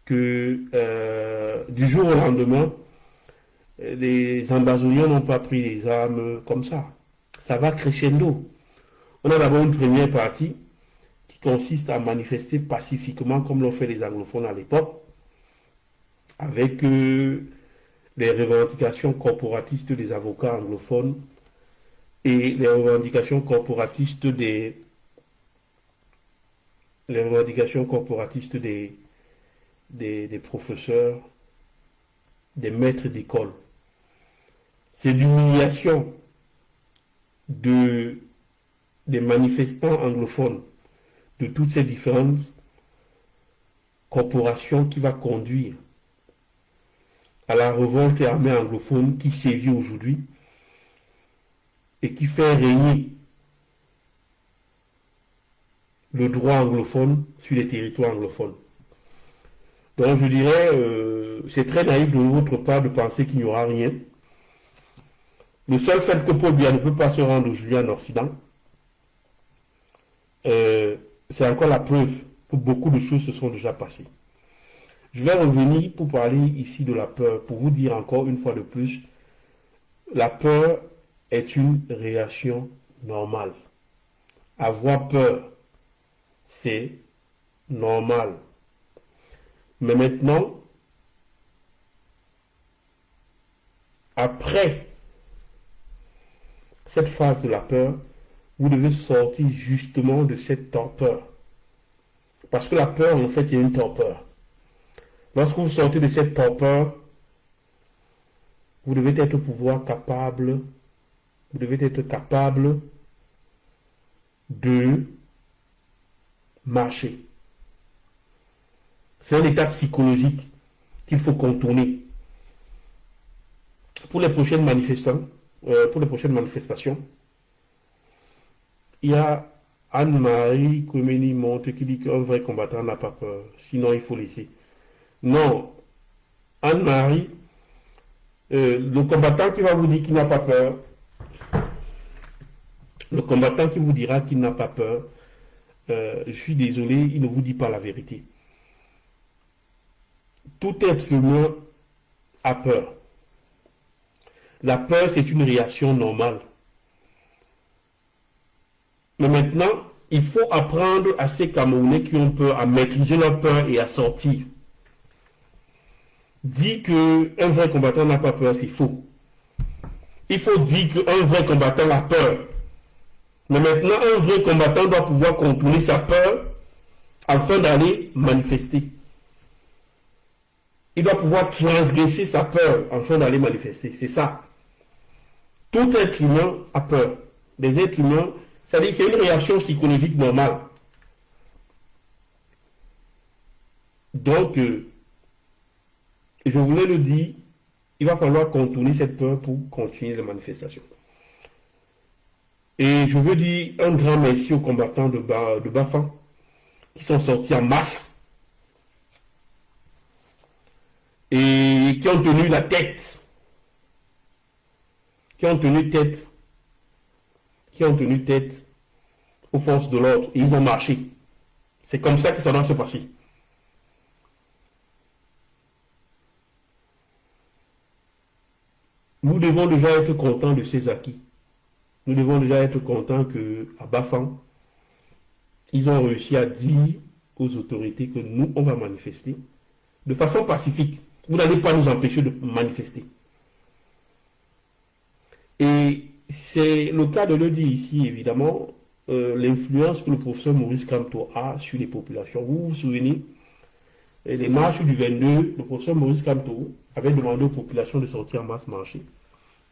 que du jour au lendemain, les ambazoniens n'ont pas pris les armes comme ça. Ça va crescendo. On a d'abord une première partie qui consiste à manifester pacifiquement comme l'ont fait les anglophones à l'époque, avec les revendications corporatistes des avocats anglophones et les revendications corporatistes des professeurs, des maîtres d'école. C'est l'humiliation des manifestants anglophones de toutes ces différentes corporation qui va conduire à la révolte armée anglophone qui sévit aujourd'hui et qui fait régner le droit anglophone sur les territoires anglophones. Donc je dirais, c'est très naïf de votre part de penser qu'il n'y aura rien. Le seul fait que Paul Biya ne peut pas se rendre aujourd'hui en Occident, c'est encore la preuve que beaucoup de choses se sont déjà passées. Je vais revenir pour parler ici de la peur, pour vous dire encore une fois de plus, la peur est une réaction normale. Avoir peur, c'est normal. Mais maintenant, après cette phase de la peur, vous devez sortir justement de cette torpeur. Parce que la peur, en fait, c'est une torpeur. Lorsque vous sortez de cette torpeur, vous devez être capable de marcher. C'est un état psychologique qu'il faut contourner. Pour les prochaines manifestations, il y a Anne-Marie Komeni Monte qui dit qu'un vrai combattant n'a pas peur, sinon il faut laisser. Non, Anne-Marie, le combattant qui va vous dire qu'il n'a pas peur, le combattant qui vous dira qu'il n'a pas peur, je suis désolé, il ne vous dit pas la vérité. Tout être humain a peur. La peur, c'est une réaction normale. Mais maintenant, il faut apprendre à ces Camerounais qui ont peur à maîtriser leur peur et à sortir. Dire qu'un vrai combattant n'a pas peur, c'est faux. Il faut dire qu'un vrai combattant a peur. Mais maintenant, un vrai combattant doit pouvoir contourner sa peur afin d'aller manifester. Il doit pouvoir transgresser sa peur afin d'aller manifester. C'est ça. Tout être humain a peur. Des êtres humains, c'est-à-dire c'est une réaction psychologique normale. Donc, je voulais le dire, il va falloir contourner cette peur pour continuer les manifestations. Et je veux dire un grand merci aux combattants de Bafang qui sont sortis en masse et qui ont tenu la tête, qui ont tenu tête aux forces de l'ordre et ils ont marché. C'est comme ça que ça doit se passer. Nous devons déjà être contents de ces acquis. Nous devons déjà être contents qu'à Bafang, ils ont réussi à dire aux autorités que nous, on va manifester de façon pacifique. Vous n'allez pas nous empêcher de manifester. Et c'est le cas de le dire ici, évidemment, l'influence que le professeur Maurice Kamto a sur les populations. Vous vous souvenez, les marches du 22, le professeur Maurice Kamto avait demandé aux populations de sortir en masse marcher.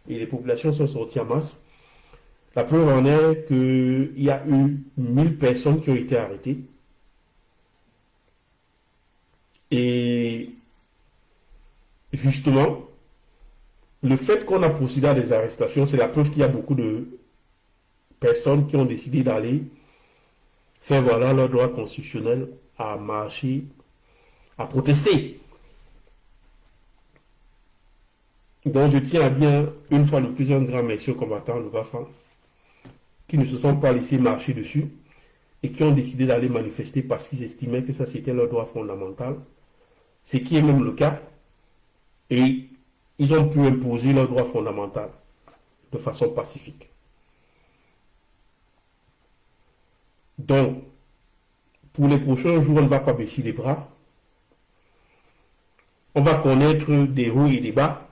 Et les populations sont sorties en masse. La preuve en est qu'il y a eu 1000 personnes qui ont été arrêtées. Et justement, le fait qu'on a procédé à des arrestations, c'est la preuve qu'il y a beaucoup de personnes qui ont décidé d'aller faire valoir leur droit constitutionnel à marcher, à protester. Donc je tiens à dire une fois de plus un grand merci aux combattants de Bafang qui ne se sont pas laissés marcher dessus et qui ont décidé d'aller manifester parce qu'ils estimaient que ça c'était leur droit fondamental, ce qui est même le cas, et ils ont pu imposer leur droit fondamental de façon pacifique. Donc, pour les prochains jours, on ne va pas baisser les bras. On va connaître des hauts et des bas,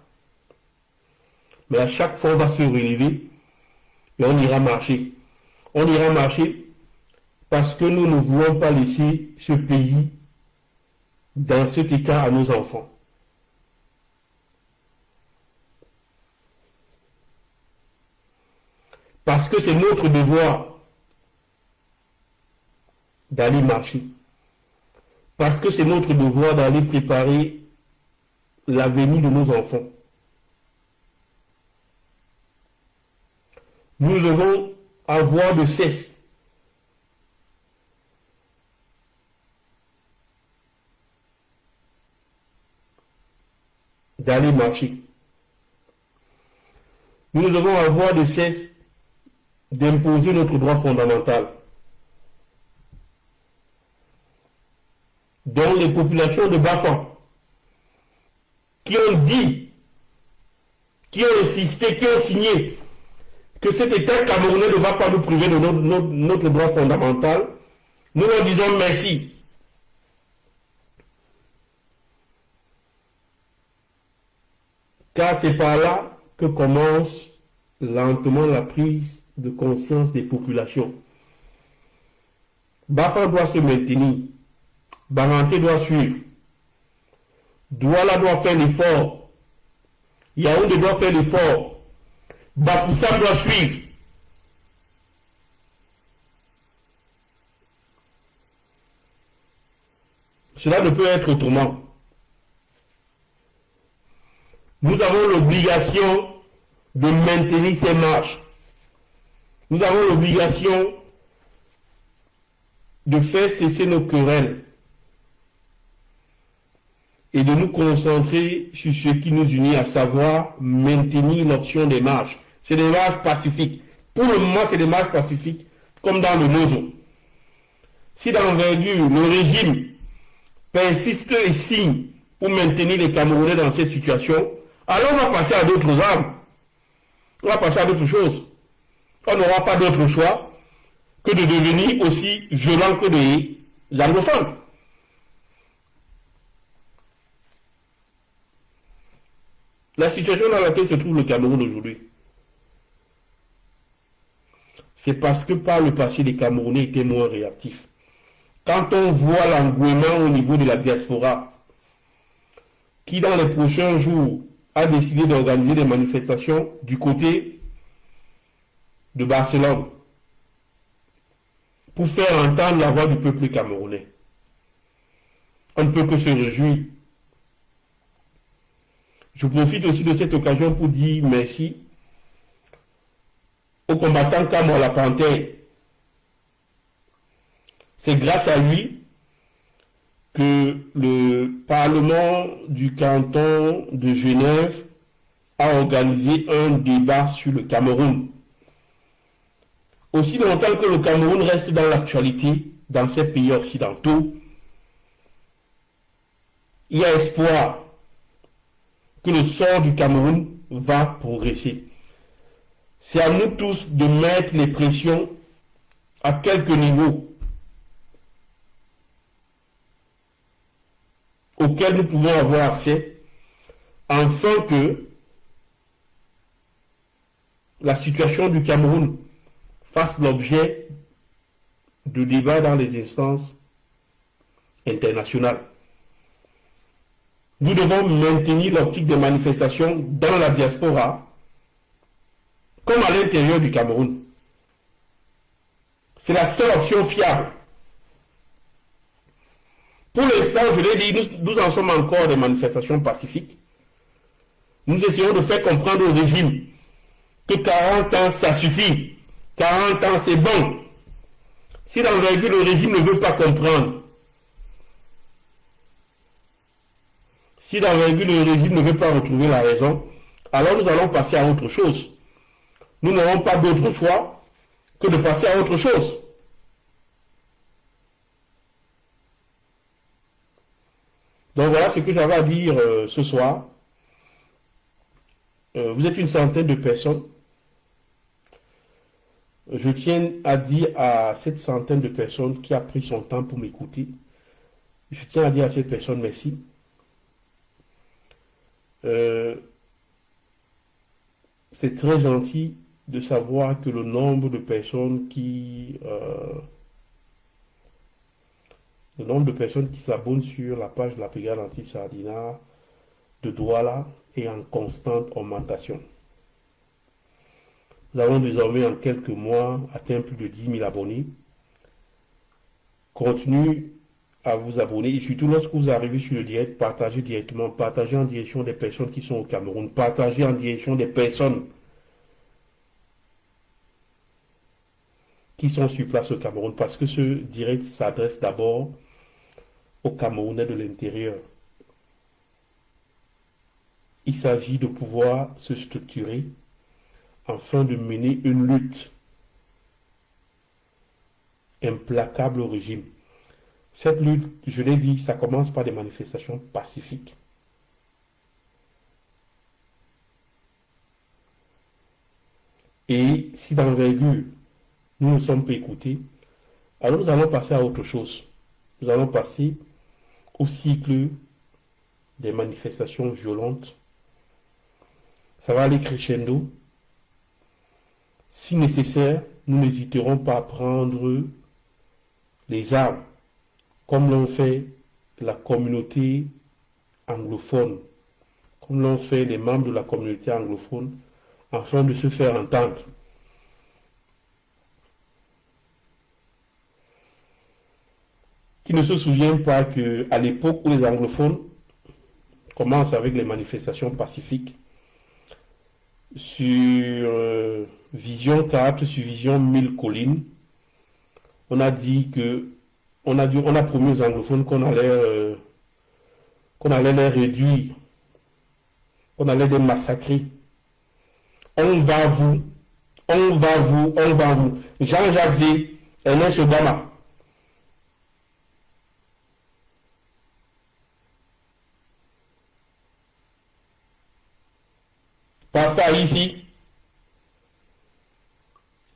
mais à chaque fois, on va se relever et on ira marcher. On ira marcher parce que nous ne voulons pas laisser ce pays dans cet état à nos enfants. Parce que c'est notre devoir d'aller marcher. Parce que c'est notre devoir d'aller préparer l'avenir de nos enfants. Nous devons avoir de cesse d'aller marcher. Nous devons avoir de cesse d'imposer notre droit fondamental. Dont les populations de Bafan, qui ont dit, qui ont insisté, qui ont signé que cet État camerounais ne va pas nous priver de notre droit fondamental, nous leur disons merci. Car c'est par là que commence lentement la prise de conscience des populations. Bafan doit se maintenir. Baranté doit suivre. Douala doit faire l'effort. Yaoundé doit faire l'effort. Bafoussam doit suivre. Cela ne peut être autrement. Nous avons l'obligation de maintenir ces marches. Nous avons l'obligation de faire cesser nos querelles et de nous concentrer sur ce qui nous unit, à savoir maintenir l'option des marches. C'est des marches pacifiques. Pour le moment, c'est des marches pacifiques, comme dans le Nozo. Si d'envergure, le régime persiste et signe pour maintenir les Camerounais dans cette situation, alors on va passer à d'autres armes. On va passer à d'autres choses. On n'aura pas d'autre choix que de devenir aussi violent que des anglophones. La situation dans laquelle se trouve le Cameroun aujourd'hui, c'est parce que par le passé, les Camerounais étaient moins réactifs. Quand on voit l'engouement au niveau de la diaspora, qui dans les prochains jours a décidé d'organiser des manifestations du côté de Barcelone pour faire entendre la voix du peuple camerounais, on ne peut que se réjouir. Je profite aussi de cette occasion pour dire merci au combattant Kamor la Panthère. C'est grâce à lui que le Parlement du canton de Genève a organisé un débat sur le Cameroun. Aussi longtemps que le Cameroun reste dans l'actualité, dans ces pays occidentaux, il y a espoir que le sort du Cameroun va progresser. C'est à nous tous de mettre les pressions à quelques niveaux auxquels nous pouvons avoir accès, afin que la situation du Cameroun fasse l'objet de débats dans les instances internationales. Nous devons maintenir l'optique des manifestations dans la diaspora comme à l'intérieur du Cameroun. C'est la seule option fiable. Pour l'instant, je l'ai dit, nous en sommes encore des manifestations pacifiques. Nous essayons de faire comprendre au régime que 40 ans, ça suffit. 40 ans, c'est bon. Si d'envergure, le régime ne veut pas comprendre, si d'envergure, le régime ne veut pas retrouver la raison, alors nous allons passer à autre chose. Nous n'aurons pas d'autre choix que de passer à autre chose. Donc voilà ce que j'avais à dire ce soir. Vous êtes une centaine de personnes. Je tiens à dire à cette centaine de personnes qui a pris son temps pour m'écouter, je tiens à dire à cette personne merci. C'est très gentil de savoir que le nombre de personnes qui s'abonnent sur la page de la Brigade anti-Sardinat de Douala est en constante augmentation. Nous avons désormais en quelques mois atteint plus de 10 000 abonnés. Compte tenu à vous abonner. Et surtout, lorsque vous arrivez sur le direct, partagez directement, partagez en direction des personnes qui sont au Cameroun, partagez en direction des personnes qui sont sur place au Cameroun, parce que ce direct s'adresse d'abord aux Camerounais de l'intérieur. Il s'agit de pouvoir se structurer afin de mener une lutte implacable au régime. Cette lutte, je l'ai dit, ça commence par des manifestations pacifiques. Et si d'envergure, nous ne sommes pas écoutés, alors nous allons passer à autre chose. Nous allons passer au cycle des manifestations violentes. Ça va aller crescendo. Si nécessaire, nous n'hésiterons pas à prendre les armes, comme l'ont fait la communauté anglophone, comme l'ont fait les membres de la communauté anglophone, afin de se faire entendre. Qui ne se souvient pas qu'à l'époque où les anglophones commencent avec les manifestations pacifiques, sur Vision 4, sur Vision 1000 collines, on a dit que on a promis aux anglophones qu'on allait les réduire, qu'on allait les massacrer. On va vous. Jean Jazé, Ernest Obama. Parfois ici,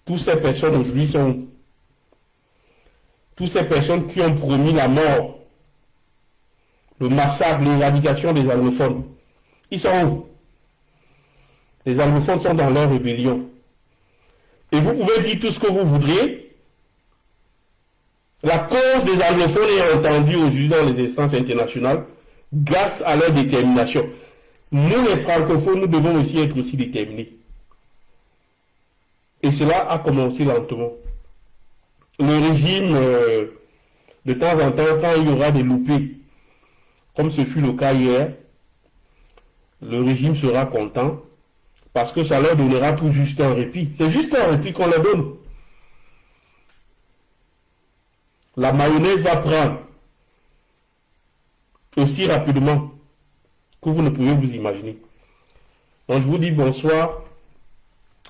toutes ces personnes aujourd'hui sont toutes ces personnes qui ont promis la mort, le massacre, l'éradication des anglophones. Ils sont où? Les anglophones sont dans leur rébellion. Et vous pouvez dire tout ce que vous voudriez. La cause des anglophones est entendue aujourd'hui dans les instances internationales grâce à leur détermination. Nous, les francophones, nous devons aussi être aussi déterminés. Et cela a commencé lentement. Le régime, de temps en temps, quand il y aura des loupés, comme ce fut le cas hier, le régime sera content parce que ça leur donnera tout juste un répit. C'est juste un répit qu'on leur donne. La mayonnaise va prendre aussi rapidement que vous ne pouvez vous imaginer. Donc je vous dis bonsoir,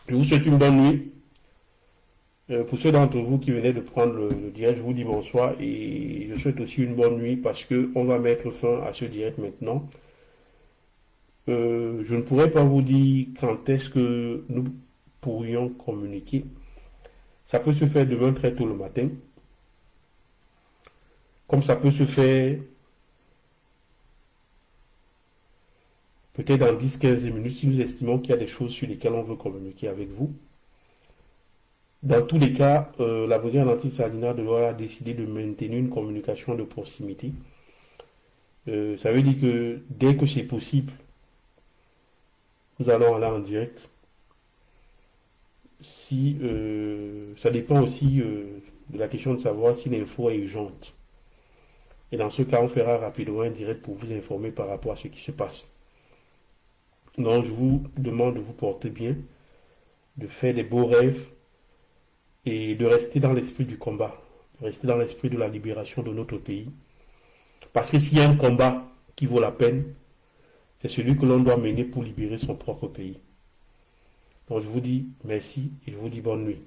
je vous souhaite une bonne nuit. Pour ceux d'entre vous qui venaient de prendre le direct, je vous dis bonsoir et je souhaite aussi une bonne nuit parce qu'on va mettre fin à ce direct maintenant. Je ne pourrais pas vous dire quand est-ce que nous pourrions communiquer. Ça peut se faire demain très tôt le matin, comme ça peut se faire peut-être dans 10-15 minutes si nous estimons qu'il y a des choses sur lesquelles on veut communiquer avec vous. Dans tous les cas, la brigade anti-Sardina doit décider de maintenir une communication de proximité. Ça veut dire que dès que c'est possible, nous allons aller en direct. Si, ça dépend aussi de la question de savoir si l'info est urgente. Et dans ce cas, on fera rapidement un direct pour vous informer par rapport à ce qui se passe. Donc, je vous demande de vous porter bien, de faire des beaux rêves et de rester dans l'esprit du combat, de rester dans l'esprit de la libération de notre pays. Parce que s'il y a un combat qui vaut la peine, c'est celui que l'on doit mener pour libérer son propre pays. Donc je vous dis merci et je vous dis bonne nuit.